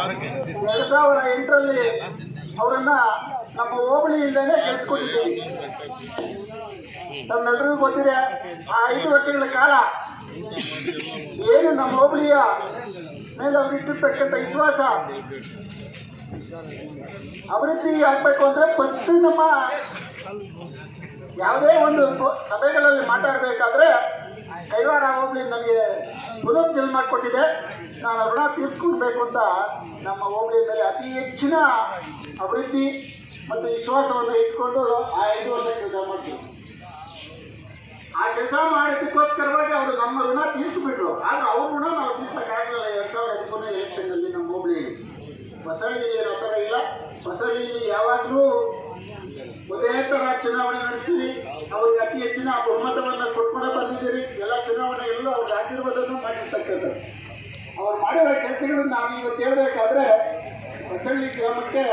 2008ರಲ್ಲಿ ಅವರನ್ನ ನಮ್ಮ ಹೋಬಳಿಯಿಂದನೇ ಗೆಲ್ಸ್ಕೊಟ್ಟಿದ್ದೀವಿ. ತಮ್ಮೆಲ್ಲರಿಗೂ ಗೊತ್ತಿದೆ, ಆ 5 ವರ್ಷಗಳ ಕಾಲ ಏನು ನಮ್ಮ ಹೋಬಳಿಯ ಮೇಲೆ ಅವರಿಟ್ಟಿರ್ತಕ್ಕಂಥ ವಿಶ್ವಾಸ ಅಭಿವೃದ್ಧಿ ಆಗಬೇಕು ಅಂದರೆ ಫಸ್ಟ್ ನಮ್ಮ ಯಾವುದೇ ಒಂದು ಸಭೆಗಳಲ್ಲಿ ಮಾತಾಡಬೇಕಾದ್ರೆ ಕೈವಾರ ಹೋಬಳಿ ನನಗೆ ಪುನರ್ ಜಲ್ ಮಾಡಿಕೊಟ್ಟಿದೆ. ನಾನು ಋಣ ತೀರಿಸ್ಕೊಳ್ಬೇಕು ಅಂತ ನಮ್ಮ ಹೋಬಳಿ ಮೇಲೆ ಅತಿ ಹೆಚ್ಚಿನ ಅಭಿವೃದ್ಧಿ ಮತ್ತು ವಿಶ್ವಾಸವನ್ನು ಇಟ್ಕೊಂಡು ಆ 5 ವರ್ಷ ಕೆಲಸ ಮಾಡ್ತೀವಿ. ಆ ಕೆಲಸ ಮಾಡೋದಕ್ಕೋಸ್ಕರವಾಗಿ ಅವರು ನಮ್ಮ ಋಣ ತೀರಿಸ್ಬಿಟ್ರು. ಆದರೆ ಅವ್ರ ಋಣ ನಾವು ತೀರ್ಸೋಕ್ಕಾಗಲಿಲ್ಲ. 2013 ಎಲೆಕ್ಷನ್ನಲ್ಲಿ ನಮ್ಮ ಹೋಬಳಿಯಲ್ಲಿ ಹೊಸಳ್ಳಿಯಲ್ಲಿ ಏನೋ ಥರ ಇಲ್ಲ. ಹೊಸಳ್ಳಿಯಲ್ಲಿ ಯಾವಾಗಲೂ ಒಂದೇ ಥರ ಚುನಾವಣೆ ನಡೆಸ್ತೀವಿ. ಅವ್ರಿಗೆ ಅತಿ ಹೆಚ್ಚಿನ ಬಹುಮತವನ್ನು ಕೊಟ್ಕೊಂಡೇ ಬಂದಿದ್ದೀರಿ. ಎಲ್ಲ ಚುನಾವಣೆಯಲ್ಲೂ ಅವ್ರಿಗೆ ಆಶೀರ್ವಾದವನ್ನು ಮಾಡಿರ್ತಕ್ಕಂಥದ್ದು. ಅವ್ರು ಮಾಡಿರೋ ಕೆಲಸಗಳನ್ನು ನಾವು ಇವತ್ತು ಹೇಳಬೇಕಾದ್ರೆ, ಹೊಸಳ್ಳಿ ಗ್ರಾಮಕ್ಕೆ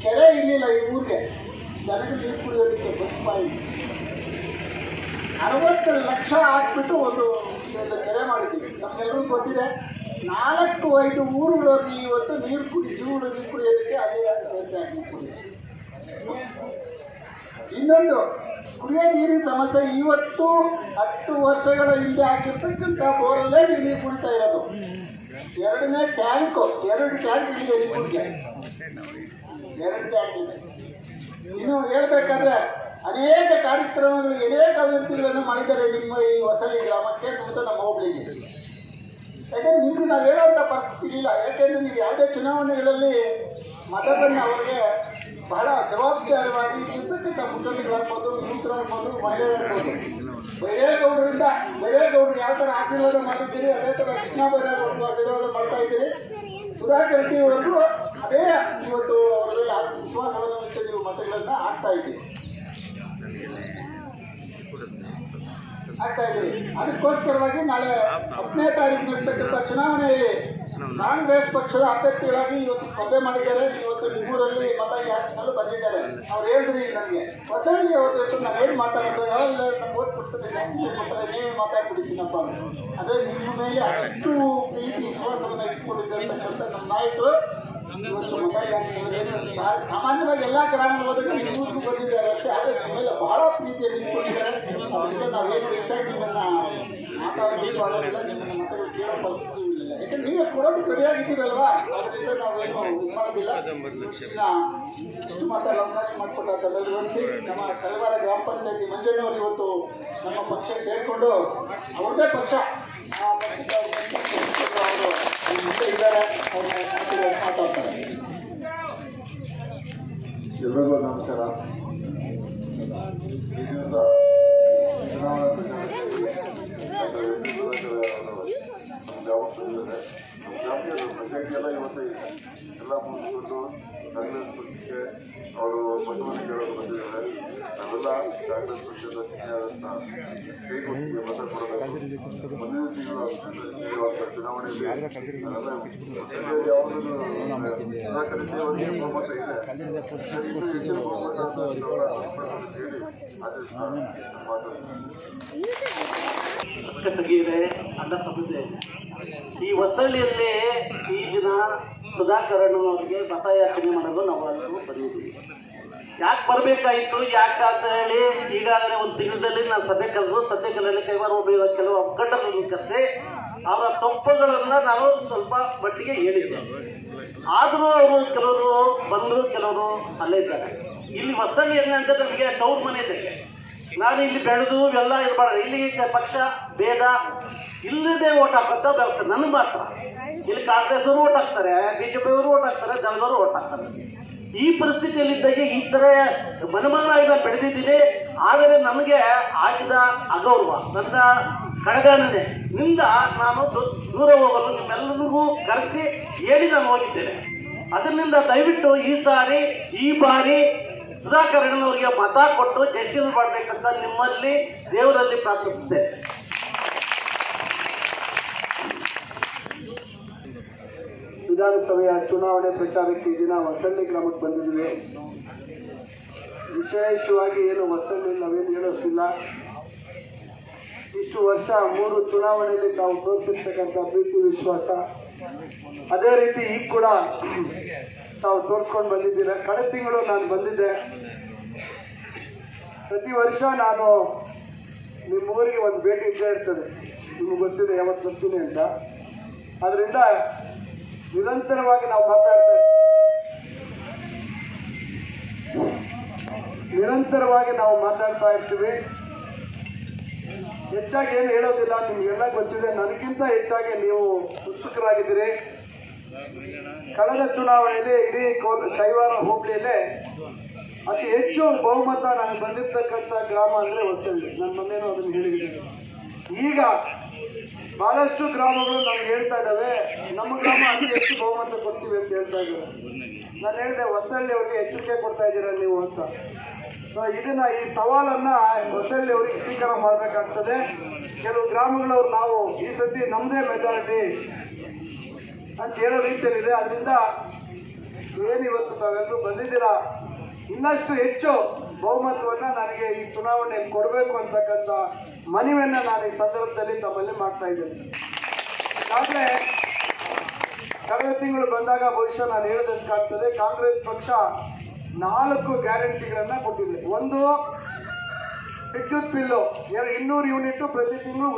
ಕೆರೆ ಇರಲಿಲ್ಲ. ಈ ಊರಿಗೆ ಜನಗಳು ನೀರು ಕುಡಿಯೋದಕ್ಕೆ ಬಸ್ ಪಾಯಿಂಟ್ 60 ಲಕ್ಷ ಹಾಕ್ಬಿಟ್ಟು ಒಂದು ಕೆರೆ ಮಾಡಿದ್ದೀವಿ. ನಮಗೆಲ್ಲರೂ ಗೊತ್ತಿದೆ. 4-5 ಊರುಗಳಲ್ಲಿ ಇವತ್ತು ನೀರು ಕುಡಿಯೋದಕ್ಕೆ ಅದೇ ವ್ಯವಸ್ಥೆ ಹಾಕಿ. ಇನ್ನೊಂದು ಕುಡಿಯೋ ನೀರಿನ ಸಮಸ್ಯೆ ಇವತ್ತು 10 ವರ್ಷಗಳ ಹಿಂದೆ ಹಾಕಿರ್ತಕ್ಕಂಥ ಬೋರಲ್ಲೇ ನೀರು ಕುಡಿತಾ ಇರೋದು. 2ನೇ ಟ್ಯಾಂಕು 2 ಟ್ಯಾಂಕ್ ಇದೆ ನೀರಿಗೆ, 2 ಟ್ಯಾಂಕ್ ಇದೆ. ಇನ್ನು ಹೇಳ್ಬೇಕಾದ್ರೆ ಅನೇಕ ಕಾರ್ಯಕ್ರಮಗಳು, ಅನೇಕ ಅಭಿವೃದ್ಧಿಗಳನ್ನು ಮಾಡಿದ್ದಾರೆ ನಿಮ್ಮ ಈ ಹೊಸಳ್ಳಿ ಗ್ರಾಮಕ್ಕೆ ಮತ್ತು ನಮ್ಮ ಹೋಬಳಿಗೆ. ಯಾಕೆಂದ್ರೆ ನಿಮ್ಗೆ ನಾವು ಹೇಳೋಂಥ ಪರಿಸ್ಥಿತಿ ಇಲ್ಲ. ಯಾಕೆಂದರೆ ನೀವು ಯಾವುದೇ ಚುನಾವಣೆಗಳಲ್ಲಿ ಮತಗಳನ್ನು ಅವರಿಗೆ ಬಹಳ ಜವಾಬ್ದಾರಿಯಾಗಿ ಇರ್ತಕ್ಕಂಥ ಮುಖಂಡರಾಗ್ಬೋದು, ಯುವಕರಾಗ್ಬೋದು, ಮಹಿಳೆಯರಾಗ್ಬೋದು. ಬೈರೇಗೌಡರು ಯಾವ ಥರ ಆಶೀರ್ವಾದ ಮಾಡಿದ್ದೀರಿ, ಅದೇ ಥರ ಕೃಷ್ಣ ಬೈರೇಗೌಡರು ಆಶೀರ್ವಾದ ಮಾಡ್ತಾ ಇದ್ದೀರಿ. ಸುಧಾಕರ್ ರೆಡ್ಡಿ ಅವರು ಅದೇ ಇವತ್ತು ಅವರಲ್ಲಿ ವಿಶ್ವಾಸವನ್ನು ಇಟ್ಟು ನೀವು ಮತಗಳನ್ನು ಹಾಕ್ತಾ ಇದ್ದೀರಿ. ಅದಕ್ಕೋಸ್ಕರವಾಗಿ ನಾಳೆ 10ನೇ ತಾರೀಕು ಇರ್ತಕ್ಕಂಥ ಚುನಾವಣೆಯಲ್ಲಿ ಕಾಂಗ್ರೆಸ್ ಪಕ್ಷದ ಅಭ್ಯರ್ಥಿಗಳಾಗಿ ಇವತ್ತು ಸ್ಪರ್ಧೆ ಮಾಡಿದ್ದಾರೆ. ಇವತ್ತು ನಿಮ್ಮೂರಲ್ಲಿ ಮತ ಯಾಚಿಸಲು ಬಂದಿದ್ದಾರೆ. ಅವ್ರು ಹೇಳಿದ್ರಿ ನನಗೆ, ಹೊಸಳ್ಳಿ ಅವ್ರ ಜೊತೆ ನಾನು ಏನು ಮಾತಾಡೋದು, ಯಾವಾಗ ನಮ್ಗೆ ಓದ್ ಕೊಡ್ತಾರೆ, ಜಾಸ್ತಿ ಕೊಡ್ತಾರೆ, ನೀವೇ ಮಾತಾಡ್ಬಿಡ್ತೀನಪ್ಪ. ಅಂದರೆ ನಿಮ್ಮ ಮೇಲೆ ಅಷ್ಟು ಪ್ರೀತಿ ವಿಶ್ವಾಸವನ್ನು ಇಟ್ಕೊಂಡಿರ್ತಕ್ಕಂಥ ನಮ್ಮ ನಾಯಕರು ಇವತ್ತು ಮತ ಯಾಚಿಸಲು ಸಾಮಾನ್ಯವಾಗಿ ಎಲ್ಲ ಗ್ರಾಮಗಳಿಗೆ ನಿಮ್ಮೂರಿಗೂ ಬಂದಿದ್ದಾರೆ ಅಷ್ಟೇ. ಆದರೆ ನಿಮ್ಮ ಮೇಲೆ ಬಹಳ ಪ್ರೀತಿಯನ್ನು ಇಟ್ಕೊಂಡಿದ್ದಾರೆ. ಅದಕ್ಕೆ ನಾವೇನು ಹೆಚ್ಚಾಗಿ ನಿಮ್ಮನ್ನು ಮಾತಾಡಬೇಕು ಆಗೋದಿಲ್ಲ, ನಿಮ್ಮನ್ನು ಮತಗಳು ಕೇಳೋ ಪರಿಸ್ಥಿತಿ ಇಲ್ಲ. ಯಾಕಂದ್ರೆ ನೀವೇ ಕೊಡೋದಕ್ಕೆ ರೆಡಿಯಾಗಿದ್ದೀರಲ್ವಾ, ಅದರಿಂದ ನಾವೇನು ಇದು ಮಾಡೋದಿಲ್ಲ. ಇಷ್ಟು ಮಾತಾಡೋ ಅವಕಾಶ ಮಾಡಿಕೊಟ್ಟಾದಲ್ಲಿ ಹೊರಿಸಿ ನಮ್ಮ ಕೈವಾರ ಗ್ರಾಮ ಪಂಚಾಯತಿ ಮಂಜಣ್ಣವರು ಇವತ್ತು ನಮ್ಮ ಪಕ್ಷಕ್ಕೆ ಸೇರಿಕೊಂಡು ಅವ್ರದ್ದೇ ಪಕ್ಷ ಆ ಪಕ್ಷದ ಅವರು ಮುಂದೆ ಇದ್ದಾರೆ. ಅವ್ರನ್ನ ಮಾತಾಡ್ತಾರೆ. ಎಲ್ಲರಿಗೂ ನಮಸ್ಕಾರ. ಈ ದಿವಸ ಚುನಾವಣಾ ಪ್ರಜೆಗೆಲ್ಲ ಇವತ್ತು ಎಲ್ಲ ಮುಗಿಸ್ಕೊಂಡು ಕಾಂಗ್ರೆಸ್ ಪಕ್ಷಕ್ಕೆ ಅವರು ಮತವನ್ನು ಕೇಳಲು ಬಂದಿದ್ದಾರೆ. ನಾವೆಲ್ಲ ಕಾಂಗ್ರೆಸ್ ಪಕ್ಷದ ಕೈ ಕೊಟ್ಟಿಗೆ ಮತ ಕೊಡಬೇಕು. ಮುಂದಿನ ತಿಂಗಳು ಚುನಾವಣೆಯಲ್ಲಿ ಯಾವುದೂ ಸಹಕರಿಸಿ ಅವರಿಗೆ ಬಹುಮತ ಇದೆ. ಹೆಚ್ಚಿನ ಬಹುಮತ ಹೇಳಿ ತೆಗೀರೆ ಅನ್ನ ತಪ್ಪಿದೆ. ಈ ಹೊಸಳ್ಳಿಯಲ್ಲಿ ಈ ದಿನ ಸುಧಾಕರ್ ಅವರಿಗೆ ಮತಯಾಚನೆ ಮಾಡಲು ನಾವು ಬಂದಿದ್ದೀವಿ. ಯಾಕೆ ಬರಬೇಕಾಯಿತು, ಯಾಕೆ ಅಂತ ಹೇಳಿ ಈಗಾಗಲೇ ಒಂದು ತಿಂಗಳಲ್ಲಿ ನಾನು ಸಭೆ ಕರೆದು ಸದ್ಯಕಲ್ಲಿ ಕೈವಾರ ಹೋಗಿರೋ ಕೆಲವು ಮುಖಂಡರನ್ನು ಕರೆದೆ ಅವರ ತಪ್ಪುಗಳನ್ನು ನಾನು ಸ್ವಲ್ಪ ಮಟ್ಟಿಗೆ ಹೇಳಿದ್ದೆ. ಆದರೂ ಅವರು ಕೆಲವರು ಬಂದರು, ಕೆಲವರು ಅಲ್ಲೇ ಇದ್ದಾರೆ. ಇಲ್ಲಿ ಹೊಸಳ್ಳಿಯಲ್ಲಿ ಅಂತ ನಮಗೆ ತವ್ರ ಮನೆ ಇದೆ. ನಾನು ಇಲ್ಲಿ ಬೆಳೆದು ಎಲ್ಲ ಇರಬಾರ್ದು. ಇಲ್ಲಿ ಪಕ್ಷ ಭೇದ ಇಲ್ಲದೆ ಓಟ್ ಹಾಕಂತ ವ್ಯವಸ್ಥೆ ನನಗೆ ಮಾತ್ರ. ಇಲ್ಲಿ ಕಾಂಗ್ರೆಸ್ ಅವರು ಓಟ್ ಹಾಕ್ತಾರೆ, ಬಿಜೆಪಿ ಅವರು ಓಟ್ ಹಾಕ್ತಾರೆ, ಜನದವರು ಓಟ್ ಹಾಕ್ತಾರೆ. ಈ ಪರಿಸ್ಥಿತಿಯಲ್ಲಿದ್ದಾಗ ಈ ಥರ ಮನಮಾನಾಗಿ ನಾನು ಬೆಳೆದಿದ್ದೀನಿ. ಆದರೆ ನಮಗೆ ಆಗಿದ ಅಗೌರವ, ನನ್ನ ಕಡೆಗಣನೆ ನಿಂದ ನಾನು ದೂರ ಹೋಗಲು ನಿಮ್ಮೆಲ್ಲರಿಗೂ ಕರೆಸಿ ಹೇಳಿ ನಾನು ಹೋಗಿದ್ದೇನೆ. ಅದರಿಂದ ದಯವಿಟ್ಟು ಈ ಬಾರಿ ಸುಧಾಕರ್ ಅವರಿಗೆ ಮತ ಕೊಟ್ಟು ಜಯಶೀಲ ಮಾಡಬೇಕಂತ ನಿಮ್ಮಲ್ಲಿ ದೇವರಲ್ಲಿ ಪ್ರಾರ್ಥಿಸುತ್ತೇನೆ. ವಿಧಾನಸಭೆಯ ಚುನಾವಣೆ ಪ್ರಚಾರಕ್ಕೆ ಈ ದಿನ ಹೊಸಳ್ಳಿ ಗ್ರಾಮಕ್ಕೆ ಬಂದಿದ್ದೀವಿ. ವಿಶೇಷವಾಗಿ ಏನು ಹೊಸಳ್ಳಿ ನಾವೇನು ಹೇಳೋಷ್ಟಿಲ್ಲ. ಇಷ್ಟು ವರ್ಷ 3 ಚುನಾವಣೆಯಲ್ಲಿ ತಾವು ತೋರಿಸಿರ್ತಕ್ಕಂಥ ಪ್ರೀತಿ ವಿಶ್ವಾಸ ಅದೇ ರೀತಿ ಈಗ ಕೂಡ ತಾವು ತೋರಿಸ್ಕೊಂಡು ಬಂದಿದ್ದೀರ. ಕಳೆದ ತಿಂಗಳು ನಾನು ಬಂದಿದ್ದೆ. ಪ್ರತಿ ವರ್ಷ ನಾನು ನಿಮ್ಮ ಊರಿಗೆ ಒಂದು ಭೇಟಿ ಇದ್ದೇ ಇರ್ತದೆ, ನಿಮ್ಗೆ ಗೊತ್ತಿದೆ ಯಾವತ್ತು ಬರ್ತೀನಿ ಅಂತ. ಅದರಿಂದ ನಿರಂತರವಾಗಿ ನಾವು ಮಾತಾಡ್ತಾ ಇರ್ತೀವಿ. ಹೆಚ್ಚಾಗಿ ಏನು ಹೇಳೋದಿಲ್ಲ, ನಿಮಗೆಲ್ಲ ಗೊತ್ತಿದೆ. ನನಗಿಂತ ಹೆಚ್ಚಾಗಿ ನೀವು ಉತ್ಸುಕರಾಗಿದ್ದೀರಿ. ಕಳೆದ ಚುನಾವಣೆಯಲ್ಲಿ ಇಡೀ ಶೈವಾರ ಹೋಬಳಿಯಲ್ಲೇ ಅತಿ ಹೆಚ್ಚು ಬಹುಮತ ನನಗೆ ಬಂದಿರತಕ್ಕಂಥ ಗ್ರಾಮ ಅಂದರೆ ಹೊಸಳ್ಳಿ. ನನ್ನ ಮೊನ್ನೆನೂ ಅದನ್ನು ಹೇಳಿದ್ದೀನಿ. ಈಗ ಬಹಳಷ್ಟು ಗ್ರಾಮಗಳು ನಮ್ಗೆ ಹೇಳ್ತಾ ಇದ್ದಾವೆ, ನಮ್ಮ ಗ್ರಾಮ ಅತಿ ಹೆಚ್ಚು ಬಹುಮತ ಕೊಡ್ತೀವಿ ಅಂತ ಹೇಳ್ತಾ ಇದ್ದಾರೆ. ನಾನು ಹೇಳಿದೆ, ಹೊಸಳ್ಳಿ ಅವ್ರಿಗೆ ಎಚ್ಚರಿಕೆ ಕೊಡ್ತಾ ಇದ್ದೀರಾ ನೀವು ಅಂತ. ಇದನ್ನ ಈ ಸವಾಲನ್ನ ಹೊಸಳ್ಳಿ ಅವರಿಗೆ ಸ್ವೀಕಾರ ಮಾಡಬೇಕಾಗ್ತದೆ. ಕೆಲವು ಗ್ರಾಮಗಳವ್ರು ನಾವು ಈ ಸತಿ ನಮ್ಮದೇ ಮೆಜಾರಿಟಿ ಅಂತ ಹೇಳೋ ರೀತಿಯಲ್ಲಿದೆ. ಅದರಿಂದ ಏನಿವತ್ತು ತಾವೆಲ್ಲರೂ ಬಂದಿದ್ದೀರಾ, ಇನ್ನಷ್ಟು ಹೆಚ್ಚು ಬಹುಮತವನ್ನು ನನಗೆ ಈ ಚುನಾವಣೆಯಲ್ಲಿ ಕೊಡಬೇಕು ಅಂತಕ್ಕಂಥ ಮನವಿಯನ್ನು ನಾನು ಈ ಸಂದರ್ಭದಲ್ಲಿ ತಮ್ಮಲ್ಲಿ ಮಾಡ್ತಾ ಇದ್ದೇನೆ. ಆದರೆ ಕಳೆದ ತಿಂಗಳು ಬಂದಾಗ ಬಹುಶಃ ನಾನು ಹೇಳೋದಕ್ಕಾಗ್ತದೆ, ಕಾಂಗ್ರೆಸ್ ಪಕ್ಷ 4 ಗ್ಯಾರಂಟಿಗಳನ್ನು ಕೊಟ್ಟಿದೆ. ಒಂದು, ವಿದ್ಯುತ್ ಬಿಲ್ಲು 200 ಯೂನಿಟ್ ಪ್ರತಿ ತಿಂಗಳು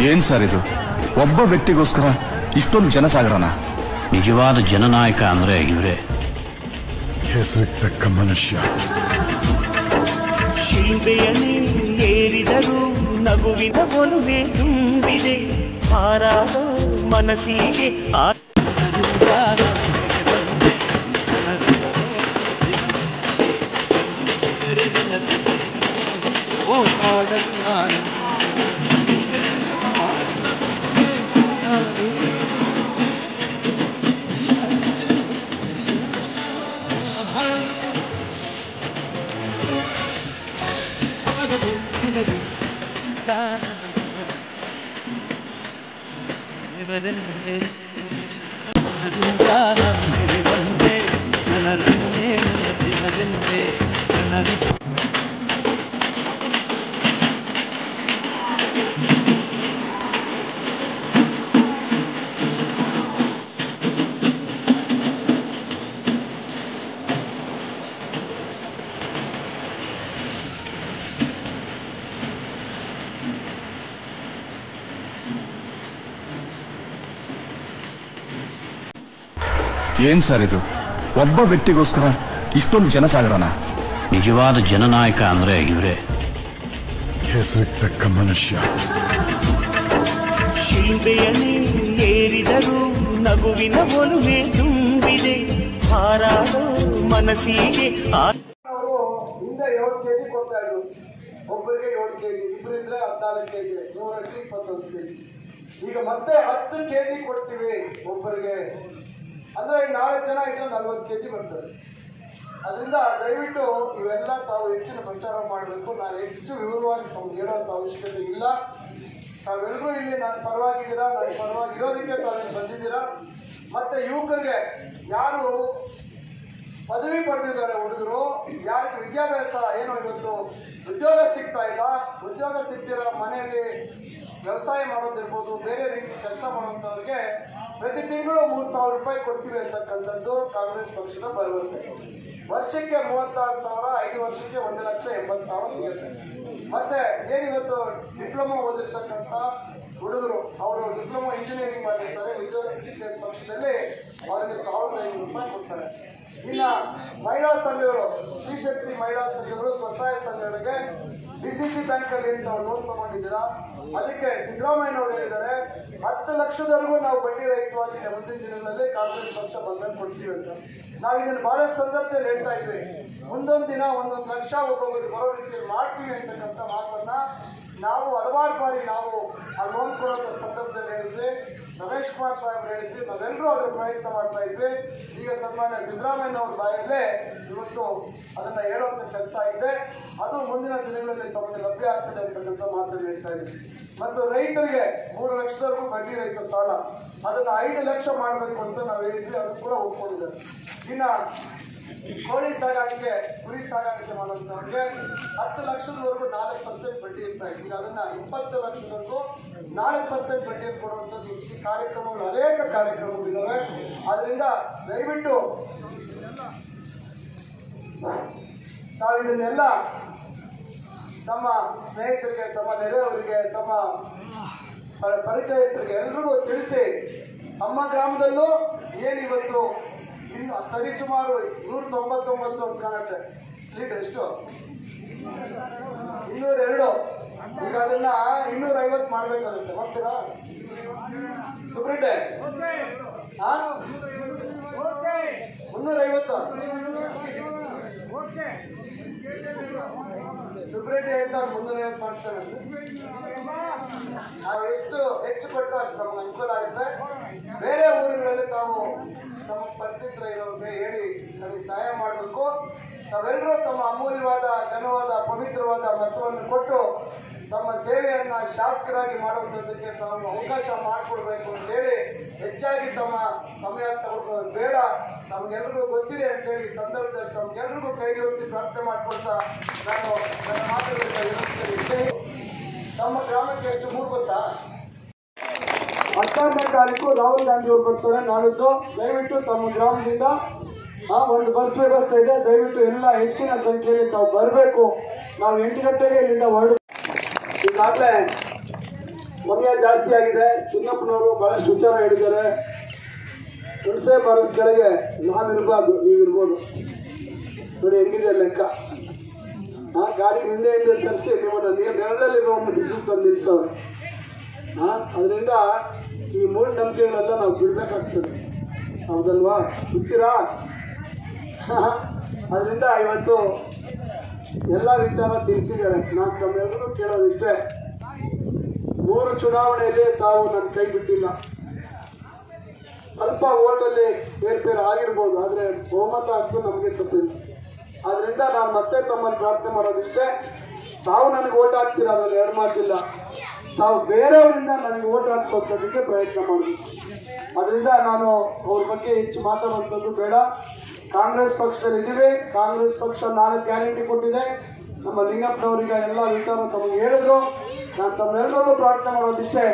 ಏನ್ ಸರ್ ಇದು? ಒಬ್ಬ ವ್ಯಕ್ತಿಗೋಸ್ಕರ ಇಷ್ಟೊಂದು ಜನಸಾಗರನ? ನಿಜವಾದ ಜನನಾಯಕ ಅಂದ್ರೆ ಇವರೇ. ಹೆಸರಿಗೆ ತಕ್ಕ ಮನುಷ್ಯ. ಶಿಲ್ಬೆಯನ್ನೇ ಏರಿದರೂ ನಗುವಿನ ಒಲುವೆ ತುಂಬಿದೆ. ಹಾರಾದ ಮನಸ್ಸಿಗೆ ಏನ್ ಸರ್ ಇದು? ಒಬ್ಬ ವ್ಯಕ್ತಿಗೋಸ್ಕರ ಇಷ್ಟೊಂದು ಜನಸಾಗರನ? ನಿಜವಾದ ಜನನಾಯಕ ಅಂದ್ರೆ ಇವರೇ. ಹೆಸರಿಗೆ ತಕ್ಕ ಮನುಷ್ಯ. ಶಿಲ್ಬೆಯನ್ನೇ ಏರಿದರೂ ನಗುವಿನ ಒಲುಮೆ ತುಂಬಿದೆ. ಹಾರಾದ ಮನಸ್ಸಿಗೆ ಅವರು ಹಿಂದೆ 7 kg ಕೊಡ್ತಾ ಇದ್ರು, ಒಬ್ಬರಿಗೆ 7 kg, ಇಬ್ಬರಿದ್ರೆ 14 kg, 121 kg. ಈಗ ಮತ್ತೆ 10 kg ಕೊಡ್ತೀವಿ ಒಬ್ಬರಿಗೆ ಅಂದ್ರೆ 4 ಜನ ಇದ್ರೆ 40 kg ಬರ್ತದೆ. ಅದರಿಂದ ದಯವಿಟ್ಟು ಇವೆಲ್ಲ ತಾವು ಹೆಚ್ಚಿನ ಪ್ರಚಾರ ಮಾಡಬೇಕು. ನಾನು ಹೆಚ್ಚು ವಿವರವಾಗಿ ತಾವು ಹೇಳುವಂಥ ಅವಶ್ಯಕತೆ ಇಲ್ಲ. ತಾವೆಲ್ಲರೂ ಇಲ್ಲಿ ನನ್ನ ಪರವಾಗಿದ್ದೀರಾ, ನನ್ನ ಪರವಾಗಿರೋದಕ್ಕೆ ತಾವು ಬಂದಿದ್ದೀರಾ. ಮತ್ತೆ ಯುವಕರಿಗೆ ಯಾರು ಪದವಿ ಪಡೆದಿದ್ದಾರೆ, ಹುಡುಗರು ಯಾರಿಗೆ ವಿದ್ಯಾಭ್ಯಾಸ ಏನೋ ಇವತ್ತು ಉದ್ಯೋಗ ಸಿಗ್ತಾ ಇಲ್ಲ, ಉದ್ಯೋಗ ಸಿಗ್ತಿರೋ ಮನೆಯಲ್ಲಿ ವ್ಯವಸಾಯ ಮಾಡೋದಿರ್ಬೋದು, ಬೇರೆ ರೀತಿ ಕೆಲಸ ಮಾಡುವಂಥವ್ರಿಗೆ ಪ್ರತಿ ತಿಂಗಳು 3,000 ರೂಪಾಯಿ ಕೊಡ್ತೀವಿ ಅಂತಕ್ಕಂಥದ್ದು ಕಾಂಗ್ರೆಸ್ ಪಕ್ಷದ ಭರವಸೆ. ವರ್ಷಕ್ಕೆ 36,000, 5 ವರ್ಷಕ್ಕೆ 1,80,000 ಸಿಗುತ್ತೆ. ಮತ್ತೆ ಏನಿವತ್ತು ಡಿಪ್ಲೊಮಾ ಓದಿರ್ತಕ್ಕಂಥ ಹುಡುಗರು, ಅವರು ಡಿಪ್ಲೊಮಾ ಇಂಜಿನಿಯರಿಂಗ್ ಮಾಡಿರ್ತಾರೆ, ಉದ್ಯೋಗ ಸಿಕ್ಕ ಪಕ್ಷದಲ್ಲಿ ಅವರಿಗೆ 1,500 ರೂಪಾಯಿ ಕೊಡ್ತಾರೆ. ಇನ್ನು ಮಹಿಳಾ ಸಂಘಗಳು, ಶ್ರೀಶಕ್ತಿ ಮಹಿಳಾ ಸಂಘಗಳು, ಸ್ವಸಹಾಯ ಸಂಘಗಳಿಗೆ DCC ಬ್ಯಾಂಕಲ್ಲಿ ಏನು ತಾವು ಲೋನ್ ತಗೊಂಡಿದ್ದೀರಾ, ಅದಕ್ಕೆ ಸಿದ್ದರಾಮಯ್ಯನವರು ಹೇಳಿದ್ದಾರೆ 10 ಲಕ್ಷದವರೆಗೂ ನಾವು ಬಡ್ಡಿ ರಹಿತವಾಗಿ ಮುಂದಿನ ದಿನಗಳಲ್ಲಿ ಕಾಂಗ್ರೆಸ್ ಪಕ್ಷ ಬಂದಾಗ ಕೊಡ್ತೀವಿ ಅಂತ. ನಾವು ಇದನ್ನು ಬಹಳಷ್ಟು ಸಂದರ್ಭದಲ್ಲಿ ಹೇಳ್ತಾ ಇದ್ವಿ. ಮುಂದೊಂದು ದಿನ 1 ಲಕ್ಷ ಒಬ್ಬೊಬ್ಬರು ಬರೋ ರೀತಿಯಲ್ಲಿ ಮಾಡ್ತೀವಿ ಅಂತಕ್ಕಂಥ ಮಾತನ್ನ ನಾವು ಹಲವಾರು ಬಾರಿ ನಾವು ಆ ಲೋನ್ ಕೊಡೋಂಥ ಸಂದರ್ಭದಲ್ಲಿ ಹೇಳಿದ್ವಿ. ರಮೇಶ್ ಕುಮಾರ್ ಸಾಹೇಬ್ರು ಹೇಳಿದ್ವಿ, ನಾವೆಲ್ಲರೂ ಅದರ ಪ್ರಯತ್ನ ಮಾಡ್ತಾ ಇದ್ವಿ. ಈಗ ಸನ್ಮಾನ್ಯ ಸಿದ್ದರಾಮಯ್ಯನವ್ರ ಬಾಯಲ್ಲೇ ಇವತ್ತು ಅದನ್ನು ಹೇಳುವಂಥ ಕೆಲಸ ಆಗಿದೆ. ಅದು ಮುಂದಿನ ದಿನಗಳಲ್ಲಿ ತಮಗೆ ಲಭ್ಯ ಆಗ್ತದೆ ಅಂತಕ್ಕಂಥ ಮಾತನ್ನು ಹೇಳ್ತಾ ಇದ್ವಿ. ಮತ್ತು ರೈತರಿಗೆ 3 ಲಕ್ಷದವರೆಗೂ ಬಡ್ಡಿ ರಹಿತ ಸಾಲ, ಅದನ್ನು 5 ಲಕ್ಷ ಮಾಡಬೇಕು ಅಂತ ನಾವು ಹೇಳಿದ್ವಿ, ಅದು ಕೂಡ ಒಪ್ಕೊಂಡಿದ್ದಾರೆ. ಇನ್ನು ಕೋಳಿ ಸಾಗಾಣಿಕೆ, ಕುರಿ ಸಾಗಾಣಿಕೆ ಮಾಡುವಂಥವ್ರಿಗೆ 10 ಲಕ್ಷದವರೆಗೂ 4% ಬಡ್ಡಿ ಇರ್ತಾ ಇದೆ. ಈಗ ಅದನ್ನು 20 ಲಕ್ಷದವರೆಗೂ 4% ಬಡ್ಡಿಯನ್ನು ಕೊಡುವಂಥದ್ದು ಈ ಕಾರ್ಯಕ್ರಮಗಳು, ಅನೇಕ ಕಾರ್ಯಕ್ರಮಗಳಿದ್ದಾವೆ. ಆದ್ದರಿಂದ ದಯವಿಟ್ಟು ನಾವು ಇದನ್ನೆಲ್ಲ ತಮ್ಮ ಸ್ನೇಹಿತರಿಗೆ, ತಮ್ಮ ನೆರೆಯವರಿಗೆ, ತಮ್ಮ ಪರಿಚಯಸ್ಥರಿಗೆ ಎಲ್ರಿಗೂ ತಿಳಿಸಿ, ನಮ್ಮ ಗ್ರಾಮದಲ್ಲೂ ಏನಿವತ್ತು ಇನ್ನು ಸರಿಸುಮಾರು 199 ಅಂತ ಕಾಣುತ್ತೆ ಲೀಟರ್, ಎಷ್ಟು 202. ಈಗ ಅದನ್ನ 250 ಮಾಡ್ಬೇಕಾಗುತ್ತೆ. ಹೋಗ್ತೀರಾ ಸುಬ್ರಿಡೆ? 350 ಸುಬ್ರೆಡ್ಡಿ ಹೇಳ್ತಾರೆ 350 ಮಾಡ್ತಾರೆ. ನಾವು ಎಷ್ಟು ಹೆಚ್ಚು ಕೊಟ್ಟು ಅಷ್ಟು ನಮ್ಗೆ ಅನುಕೂಲ ಆಗುತ್ತೆ. ಬೇರೆ ಊರುಗಳಲ್ಲಿ ತಾವು ತಮ್ಮ ಪರಿಚಿತರ ಇರೋರಿಗೆ ಹೇಳಿ ನನಗೆ ಸಹಾಯ ಮಾಡಬೇಕು. ತಾವೆಲ್ಲರೂ ತಮ್ಮ ಅಮೂಲ್ಯವಾದ, ಘನವಾದ, ಪವಿತ್ರವಾದ ಮತವನ್ನು ಕೊಟ್ಟು ತಮ್ಮ ಸೇವೆಯನ್ನು ಶಾಸಕರಾಗಿ ಮಾಡುವಂಥದ್ದಕ್ಕೆ ತಾವು ಅವಕಾಶ ಮಾಡಿಕೊಡ್ಬೇಕು ಅಂತೇಳಿ ಹೆಚ್ಚಾಗಿ ತಮ್ಮ ಸಮಯ ತಗೊಳ್ಳೋದು ಬೇಡ. ನಮಗೆಲ್ರಿಗೂ ಗೊತ್ತಿದೆ ಅಂತೇಳಿ ಸಂದರ್ಭದಲ್ಲಿ ತಮಗೆಲ್ರಿಗೂ ಕೈ ಜೋಡಿಸಿ ಪ್ರಾರ್ಥನೆ ಮಾಡಿಕೊಡ್ತಾ ನಾನು ನನ್ನ ಮಾತುಗಳನ್ನು ವಿನಂತಿಸಿದ್ದೇನೆ. ನಮ್ಮ ಗ್ರಾಮಕ್ಕೆ ಎಷ್ಟು 3 ಬಸ್ಸಾ? 18ನೇ ತಾರೀಕು ರಾಹುಲ್ ಗಾಂಧಿ ಅವರು ಬರ್ತಾರೆ ನಾಳಿದ್ದು. ದಯವಿಟ್ಟು ತಮ್ಮ ಗ್ರಾಮದಿಂದ ಒಂದು ಬಸ್ ವ್ಯವಸ್ಥೆ ಇದೆ. ದಯವಿಟ್ಟು ಎಲ್ಲ ಹೆಚ್ಚಿನ ಸಂಖ್ಯೆಯಲ್ಲಿ ತಾವು ಬರಬೇಕು. ನಾವು 8 ಗಂಟೆಗೆ ಇಲ್ಲಿಂದ ಹೊರಡು. ಈಗಾಗಲೇ ಸಮಯ ಜಾಸ್ತಿ ಆಗಿದೆ. ಚಿನ್ನಪ್ಪನವರು ಬಹಳಷ್ಟು ವಿಚಾರ ಹೇಳಿದ್ದಾರೆ. ಹುಣಸೆ ಮರದ ಕೆಳಗೆ ನಾವಿರ್ಬಾರ್ದು, ನೀವಿರ್ಬೋದು. ನೋಡಿ ಹೆಂಗಿದೆ ಲೆಕ್ಕ. ಗಾಡಿ ಹಿಂದೆ ಸರಿಸಿ ನಿಮ್ಮನ್ನು ನೆರಳಲ್ಲಿರೋ ಬಿಸಿಲು ತಂದು ನಿಲ್ಲಿಸೋರು. ಅದರಿಂದ ಈ ಮೂಢನಂಬಿಕೆಗಳೆಲ್ಲ ನಾವು ಬಿಡಬೇಕಾಗ್ತದೆ, ಹೌದಲ್ವಾ? ಬಿಡ್ತೀರಾ? ಅದರಿಂದ ಇವತ್ತು ಎಲ್ಲ ವಿಚಾರ ತಿಳಿಸಿದ್ದಾರೆ. ನಾನು ತಮ್ಮೆಲ್ಲರೂ ಕೇಳೋದಿಷ್ಟೇ, 3 ಚುನಾವಣೆಯಲ್ಲಿ ತಾವು ನನ್ನ ಕೈ ಬಿಟ್ಟಿಲ್ಲ. ಸ್ವಲ್ಪ ಓಟಲ್ಲಿ ಏರ್ಪೇರು ಆಗಿರ್ಬೋದು, ಆದರೆ ಬಹುಮತ ಅಂತೂ ನಮಗೆ ತಪ್ಪಿಲ್ಲ. ಆದ್ದರಿಂದ ನಾನು ಮತ್ತೆ ತಮ್ಮನ್ನು ಪ್ರಾರ್ಥನೆ ಮಾಡೋದಿಷ್ಟೇ, ತಾವು ನನಗೆ ಓಟ್ ಹಾಕ್ತೀರ, ಅದರಲ್ಲಿ 2 ಮಾತಿಲ್ಲ. ತಾವು ಬೇರೆಯವರಿಂದ ನನಗೆ ಓಟ್ ಹಾಕ್ಸೋದಕ್ಕೆ ಪ್ರಯತ್ನ ಮಾಡಬೇಕು. ಅದರಿಂದ ನಾನು ಅವ್ರ ಬಗ್ಗೆ ಹೆಚ್ಚು ಮಾತಾಡುವಂಥದ್ದು ಬೇಡ. ಕಾಂಗ್ರೆಸ್ ಪಕ್ಷದಲ್ಲಿ ಇದ್ದೀವಿ. ಕಾಂಗ್ರೆಸ್ ಪಕ್ಷ 4 ಗ್ಯಾರಂಟಿ ಕೊಟ್ಟಿದೆ. ನಮ್ಮ ಲಿಂಗಪ್ಪನವರಿಗೆ ಎಲ್ಲ ವಿಚಾರ ತಮಗೆ ಹೇಳಿದ್ರು. ನಾನು ತಮ್ಮೆಲ್ಲರೂ ಪ್ರಾರ್ಥನೆ ಮಾಡೋದಿಷ್ಟೇ,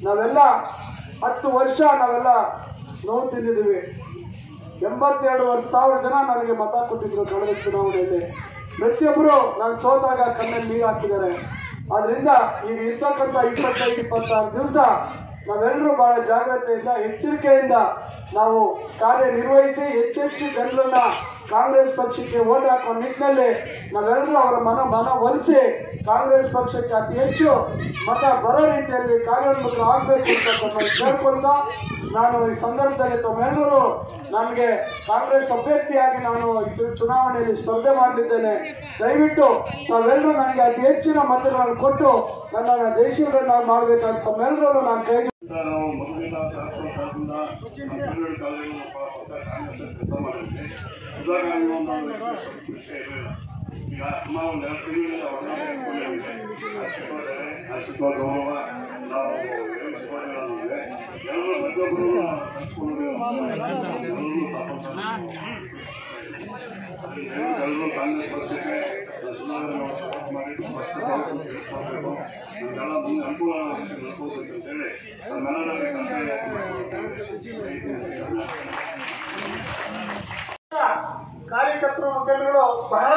ನಾವೆಲ್ಲ 10 ವರ್ಷ ನಾವೆಲ್ಲ ನೋವು ತಿಂದಿದ್ದೀವಿ. 82,000 ಜನ ನನಗೆ ಮತ ಕೊಟ್ಟಿದ್ರು ಕಳೆದ ಚುನಾವಣೆಯಲ್ಲಿ. ಪ್ರತಿಯೊಬ್ಬರು ನಾನು ಸೋತಾಗ ಕಣ್ಣಲ್ಲಿ ನೀರು ಹಾಕಿದ್ದಾರೆ. ಆದ್ರಿಂದ ಈಗ ಇರ್ತಕ್ಕಂಥ 25-26 ದಿವಸ ನಾವೆಲ್ಲರೂ ಬಹಳ ಜಾಗ್ರತೆಯಿಂದ ಎಚ್ಚರಿಕೆಯಿಂದ ನಾವು ಕಾರ್ಯನಿರ್ವಹಿಸಿ ಹೆಚ್ಚೆಚ್ಚು ಜನರನ್ನ ಕಾಂಗ್ರೆಸ್ ಪಕ್ಷಕ್ಕೆ ಓಟ್ ಹಾಕುವ ನಿಟ್ಟಿನಲ್ಲಿ ನಾವೆಲ್ಲರೂ ಅವರ ಮನವೊಲಿಸಿ ಕಾಂಗ್ರೆಸ್ ಪಕ್ಷಕ್ಕೆ ಅತಿ ಹೆಚ್ಚು ಮತ ಬರೋ ರೀತಿಯಲ್ಲಿ ಕಾರ್ಯೋನ್ಮುಖರು ಆಗಬೇಕು ಅಂತ ಕೇಳ್ಕೊಳ್ತಾ ನಾನು ಈ ಸಂದರ್ಭದಲ್ಲಿ ತಮ್ಮೆಲ್ಲರೂ ನನಗೆ ಕಾಂಗ್ರೆಸ್ ಅಭ್ಯರ್ಥಿಯಾಗಿ ನಾನು ಚುನಾವಣೆಯಲ್ಲಿ ಸ್ಪರ್ಧೆ ಮಾಡಲಿದ್ದೇನೆ. ದಯವಿಟ್ಟು ತಾವೆಲ್ಲರೂ ನನಗೆ ಅತಿ ಹೆಚ್ಚಿನ ಮತಗಳನ್ನು ಕೊಟ್ಟು ನನ್ನನ್ನು ಜಯಶೀಲರನ್ನಾಗಿ ಮಾಡಬೇಕಂತ ತಮ್ಮೆಲ್ಲರೂ ನಾನು ಕೈ ನಾವು ಮೊದಲಿನ ಕಾಲದಿಂದ ಕೆಲಸ ಮಾಡಿದ್ವಿ. ಉದಾಹರಣೆ ಈಗ ಸುಮಾರು ಒಂದು 2 ತಿಂಗಳಿಂದ ಗೌರವ ನಾವು ಎಲ್ಲರೂ ಪ್ರತಿಯೊಬ್ಬರು ಎಲ್ಲರೂ ಕಾಂಗ್ರೆಸ್ ಪಕ್ಷಕ್ಕೆ ಮಾಡಿ ನಮಗೆಲ್ಲ ಮುಂದೆ ಅನುಕೂಲ ನಡ್ಕೋಬೇಕಂತೇಳಿ ಕಾರ್ಯಕರ್ತರು ಮುಖಂಡರು ಬಹಳ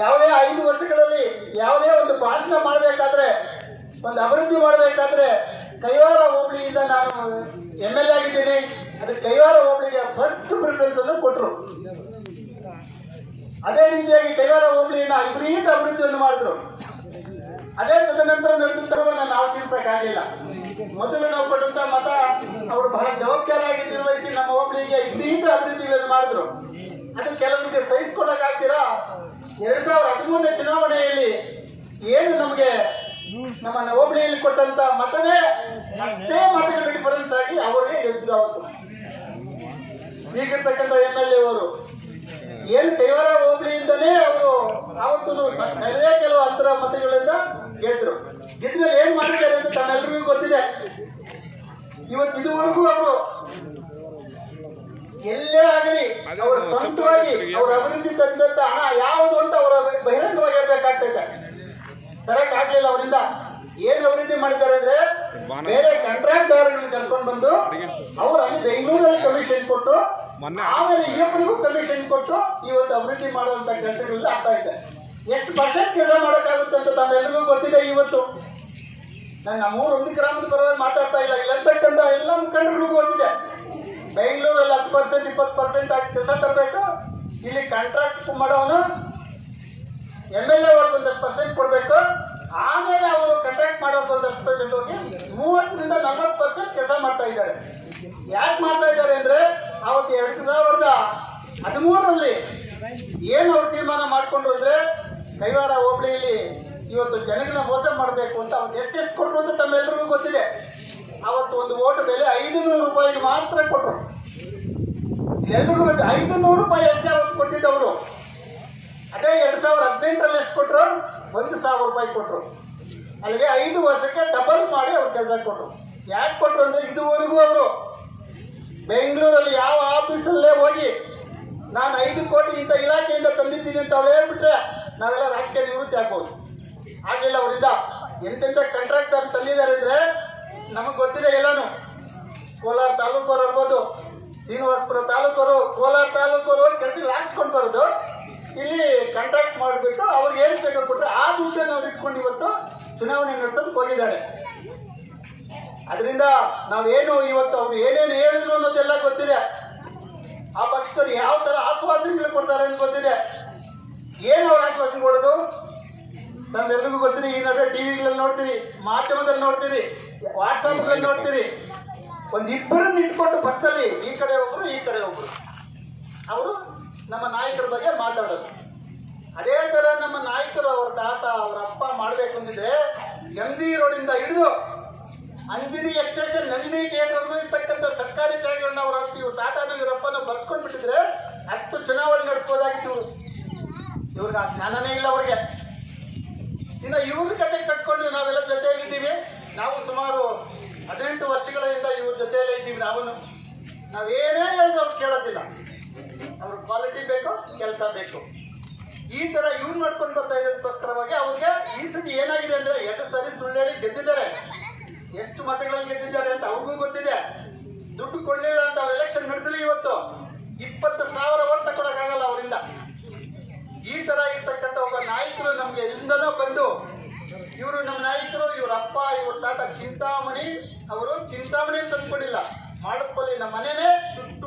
ಯಾವುದೇ 5 ವರ್ಷಗಳಲ್ಲಿ ಯಾವುದೇ ಒಂದು ಭಾಷಣ ಮಾಡಬೇಕಾದ್ರೆ ಒಂದು ಅಭಿವೃದ್ಧಿ ಮಾಡಬೇಕಾದ್ರೆ ಕೈವಾರ ಹೋಬಳಿಯಿಂದ ನಾನು MLA ಆಗಿದ್ದೀನಿ. ಅದಕ್ಕೆ ಕೈವಾರ ಹೋಬಳಿಗೆ ಫಸ್ಟ್ ಪ್ರಿಫರೆನ್ಸ್ ಅನ್ನು ಕೊಟ್ಟರು. ಅದೇ ರೀತಿಯಾಗಿ ಕೈವಾರ ಹೋಬಳಿನ ವಿಪರೀತ ಅಭಿವೃದ್ಧಿಯನ್ನು ಮಾಡಿದ್ರು. ಅದೇ ತದನಂತರ ನಡೆದಂತರವನ್ನು ನಾವು ತೀರ್ಸಕ್ಕಾಗಲಿಲ್ಲ. ಮೊದಲು ನಾವು ಕೊಟ್ಟಂತ ಮತ ಅವರು ಬಹಳ ಜವಾಬ್ದಾರಿಯಾಗಿ ನಿರ್ವಹಿಸಿ ನಮ್ಮ ಹೋಬಳಿಗೆ ವಿಪರೀತ ಅಭಿವೃದ್ಧಿಗಳನ್ನು ಮಾಡಿದ್ರು. ಅದು ಕೆಲವರಿಗೆ ಸಹಿಸಿಕೊಳ್ಳಕ್ಕಾಗ್ತೀರಾ 2013ನೇ ಚುನಾವಣೆಯಲ್ಲಿ ಏನು ನಮಗೆ ನಮ್ಮ ಹೋಬಳಿಯಲ್ಲಿ ಕೊಟ್ಟಂತ ಮತನೇ ಅಷ್ಟೇ ಮತಗಳ ಡಿಫರೆನ್ಸ್ ಆಗಿ ಅವರಿಗೆ ಗೆದ್ದರು. ಅವತ್ತು ಈಗಿರ್ತಕ್ಕಂಥ MLA ಅವರು ಏನು ಕೈವಾರ ಹೋಬಳಿಯಿಂದಲೇ ಅವರು ಆವತ್ತು ಕೆಲವು ಅಂತರ ಮತಗಳಿಂದ ಗೆದ್ರು. ಗೆದ್ಮೇಲೆ ಏನ್ ಮಾಡಿದ್ದಾರೆ ಅಂತ ತಮ್ಮೆಲ್ಲರಿಗೂ ಗೊತ್ತಿದೆ. ಇವತ್ತು ಇದುವರೆಗೂ ಅವರು ಎಲ್ಲೇ ಆಗಲಿ ಅವರ ಸ್ವಂತವಾಗಿ ಅವರ ಅಭಿವೃದ್ಧಿ ತಂದಂತ ಹಣ ಯಾವುದು ಅಂತ ಅವರ ಬಹಿರಂಗವಾಗಿ ಹೇಳ್ಬೇಕಾಗ್ತೈತೆ. ಸರಿಯಾಗಿ ಆಗ್ಲಿಲ್ಲ. ಅವರಿಂದ ಏನ್ ಅಭಿವೃದ್ಧಿ ಮಾಡಿದ್ದಾರೆ ಅಂದ್ರೆ ಬೇರೆ ಕಾಂಟ್ರಾಕ್ಟ್ದಾರಗಳನ್ನ ಕರ್ಕೊಂಡು ಬಂದು ಅವರು ಅಲ್ಲಿ ಬೆಂಗಳೂರಲ್ಲಿ ಕಮಿಷನ್ ಕೊಟ್ಟು ಆಮೇಲೆ ಇಬ್ಬರಿಗೂ ಕಮಿಷನ್ ಕೊಟ್ಟು ಇವತ್ತು ಅಭಿವೃದ್ಧಿ ಮಾಡುವಂತ ಕೆಲಸಗಳೆಲ್ಲ ಆಗ್ತಾ ಇದೆ. ಎಷ್ಟು % ಕೆಲಸ ಮಾಡೋಕ್ಕಾಗುತ್ತೆ ಅಂತ ತಾವೆಲ್ಲರಿಗೂ ಗೊತ್ತಿದೆ. ಇವತ್ತು ನಾನು ನಮ್ಮೂರು ಗ್ರಾಮದ ಪರವಾಗಿ ಮಾತಾಡ್ತಾ ಇಲ್ಲ. ಇಲ್ಲಿರ್ತಕ್ಕಂಥ ಎಲ್ಲ ಮುಖಂಡರಿಗೂ ಗೊತ್ತಿದೆ. ಬೆಂಗಳೂರಲ್ಲಿ 10% 20% ಆಗಿ ಕೆಲಸ ತರಬೇಕು. ಇಲ್ಲಿ ಕಾಂಟ್ರಾಕ್ಟ್ ಮಾಡೋನು MLA ಅವ್ರಿಗೆ ಒಂದಷ್ಟು % ಕೊಡಬೇಕು. ಆಮೇಲೆ ಅವರು ಕಾಂಟ್ರಾಕ್ಟ್ ಮಾಡೋದು ಒಂದಷ್ಟು % ಹೋಗಿ 30ರಿಂದ 40% ಕೆಲಸ ಮಾಡ್ತಾ ಇದ್ದಾರೆ. ಯಾಕೆ ಮಾಡ್ತಾ ಇದ್ದಾರೆ ಅಂದ್ರೆ ಅವತ್ತು 2013ರಲ್ಲಿ ಏನು ಅವ್ರು ತೀರ್ಮಾನ ಮಾಡಿಕೊಂಡ್ರು ಅಂದ್ರೆ ಕೈವಾರ ಹೋಬಳಿಯಲ್ಲಿ ಇವತ್ತು ಜನಗಳನ್ನ ಮೋಸ ಮಾಡಬೇಕು ಅಂತ ಅವ್ರು ಎಷ್ಟು ಕೊಟ್ಟರು ಅಂತ ತಮ್ಮೆಲ್ಲರಿಗೂ ಗೊತ್ತಿದೆ. ಅವತ್ತು ಒಂದು ಓಟ್ ಬೆಲೆ 500 ರೂಪಾಯಿಗೆ ಮಾತ್ರ ಕೊಟ್ಟರು. ಎಲ್ರಿಗೂ 500 ರೂಪಾಯಿ ಅಷ್ಟೇ ಅವತ್ತು ಕೊಟ್ಟಿದ್ದವರು. ಅದೇ 2018ರಲ್ಲಿ ಎಷ್ಟು ಕೊಟ್ಟರು? 1,000 ರೂಪಾಯಿ ಕೊಟ್ಟರು. ಅಲ್ಲಿಗೆ 5 ವರ್ಷಕ್ಕೆ ಡಬಲ್ ಮಾಡಿ ಅವ್ರು ಕೆಲಸ ಕೊಟ್ಟರು. ಯಾಕೆ ಕೊಟ್ಟರು ಅಂದ್ರೆ ಇದುವರೆಗೂ ಅವರು ಬೆಂಗಳೂರಲ್ಲಿ ಯಾವ ಆಫೀಸಲ್ಲೇ ಹೋಗಿ ನಾನು 5 ಕೋಟಿ ಇಂಥ ಇಲಾಖೆಯಿಂದ ತಂದಿದ್ದೀನಿ ಅಂತ ಅವ್ರು ಹೇಳ್ಬಿಟ್ರೆ ನಾವೆಲ್ಲ ರಾಜಕೀಯ ನಿವೃತ್ತಿ ಆಗ್ಬೋದು. ಆಗಿಲ್ಲ. ಅವರಿಂದ ಎಂತೆಂಥ ಕಾಂಟ್ರಾಕ್ಟರ್ ತಂದಿದ್ದಾರೆ ಅಂದ್ರೆ ನಮಗೆ ಗೊತ್ತಿದೆ ಎಲ್ಲಾನು. ಕೋಲಾರ ತಾಲೂಕವ್ರು ಇರ್ಬೋದು, ಶ್ರೀನಿವಾಸಪುರ ತಾಲೂಕವರು, ಕೋಲಾರ ತಾಲೂಕವರು ಕೆಲಸಗಳು ಹಾಕ್ಸ್ಕೊಂಡು ಬರೋದು, ಇಲ್ಲಿ ಕಾಂಟ್ರಾಕ್ಟ್ ಮಾಡಿಬಿಟ್ಟು ಅವ್ರಿಗೆ ಏನು ಬೇಕು ಕೊಟ್ಟರೆ ಆ ದುಡ್ಡನ್ನು ಅವ್ರು ಇಟ್ಕೊಂಡು ಇವತ್ತು ಚುನಾವಣೆ ನಡೆಸೋದಕ್ಕೆ ಹೋಗಿದ್ದಾರೆ. ಅದರಿಂದ ನಾವೇನು ಇವತ್ತು ಅವ್ರು ಏನೇನು ಹೇಳಿದ್ರು ಅನ್ನೋದೆಲ್ಲ ಗೊತ್ತಿದೆ. ಆ ಪಕ್ಷದವ್ರು ಯಾವ ಥರ ಆಶ್ವಾಸನೆಗಳು ಕೊಡ್ತಾರೆ ಅಂತ ಗೊತ್ತಿದೆ. ಏನು ಅವ್ರು ಆಶ್ವಾಸನೆ ಕೊಡೋದು ನಮ್ಮೆಲ್ಲರಿಗೂ ಗೊತ್ತಿದೆ. ಈ ನಡುವೆ ಟಿವಿಗಳಲ್ಲಿ ನೋಡ್ತೀರಿ, ಮಾಧ್ಯಮದಲ್ಲಿ ನೋಡ್ತೀರಿ, ವಾಟ್ಸಾಪ್ಗಳಲ್ಲಿ ನೋಡ್ತೀರಿ. ಒಂದು ಇಬ್ಬರನ್ನ ಇಟ್ಕೊಂಡು ಪಕ್ಕದಲ್ಲಿ ಈ ಕಡೆ ಒಬ್ರು ಈ ಕಡೆ ಒಬ್ರು ಅವರು ನಮ್ಮ ನಾಯಕರ ಬಗ್ಗೆ ಮಾತಾಡೋದು. ಅದೇ ಥರ ನಮ್ಮ ನಾಯಕರು ಅವ್ರ ತಾತ ಅವ್ರ ಅಪ್ಪ ಮಾಡಬೇಕು ಅಂತಿದ್ರೆ MG ರೋಡಿಂದ ಹಿಡಿದು ಅಂಜನಿ ಎಕ್ಸ್ಟೇಷನ್ ನಂದಿನಿ ಥಿಯೇಟರ್ಗೂ ಇರ್ತಕ್ಕಂಥ ಸರ್ಕಾರಿ ಜಾಗಗಳನ್ನ ಅವ್ರ ಇವ್ರ ತಾತದು ಇವರಪ್ಪನ ಬರ್ಸ್ಕೊಂಡು ಬಿಟ್ಟಿದ್ರೆ ಅಷ್ಟು ಚುನಾವಣೆ ನಡೆಸ್ಬೋದಾಗಿತ್ತು. ಇವ್ರಿಗೆ ಆ ಜ್ಞಾನನೇ ಇಲ್ಲ ಅವ್ರಿಗೆ. ಇನ್ನು ಇವ್ರ ಕತೆ ಕಟ್ಕೊಂಡು ನಾವೆಲ್ಲ ಜೊತೆಯಾಗಿದ್ದೀವಿ. ನಾವು ಸುಮಾರು 18 ವರ್ಷಗಳಿಂದ ಇವ್ರ ಜೊತೆಯಲ್ಲೇ ಇದ್ದೀವಿ. ನಾವೇನೇ ಹೇಳಿದ್ರು ಅವ್ರು ಕೇಳೋದಿಲ್ಲ. ಅವ್ರ ಕ್ವಾಲಿಟಿ ಬೇಕು, ಕೆಲಸ ಬೇಕು. ಈ ಥರ ಇವ್ರು ಮಾಡ್ಕೊಂಡು ಬರ್ತಾ ಇದ್ದಕ್ಕೋಸ್ಕರವಾಗಿ ಅವ್ರಿಗೆ ಈ ಸತಿ ಏನಾಗಿದೆ ಅಂದ್ರೆ 2 ಸರಿ ಸುಳ್ಳು ಹೇಳಿ ಗೆದ್ದಿದ್ದಾರೆ. ಎಷ್ಟು ಮತಗಳಲ್ಲಿ ಗೆದ್ದಿದ್ದಾರೆ ಅಂತ ಅವ್ರಿಗೂ ಗೊತ್ತಿದೆ. ದುಡ್ಡು ಕೊಡಲಿಲ್ಲ ಅಂತ ಅವ್ರು ಎಲೆಕ್ಷನ್ ನಡೆಸಲಿ. ಇವತ್ತು 20,000 ಓಟ್ ತಗೊಳಕ್ಕಾಗಲ್ಲ ಅವರಿಂದ. ಈ ತರ ಇರ್ತಕ್ಕಂಥ ಒಬ್ಬ ನಾಯಕರು ನಮ್ಗೆ ಎಲ್ಲಿಂದನೋ ಬಂದು ಇವರು ನಮ್ಮ ನಾಯಕರು, ಇವ್ರ ಅಪ್ಪ ಇವ್ರ ತಾತ ಚಿಂತಾಮಣಿ, ಅವರು ಚಿಂತಾಮಣಿ ಅಂತ ಅಂದ್ಕೊಂಡಿಲ್ಲ, ಮಾಡಪ್ಪಲ್ಲಿ ನಮ್ಮ ಮನೆನೇ ಸುಟ್ಟು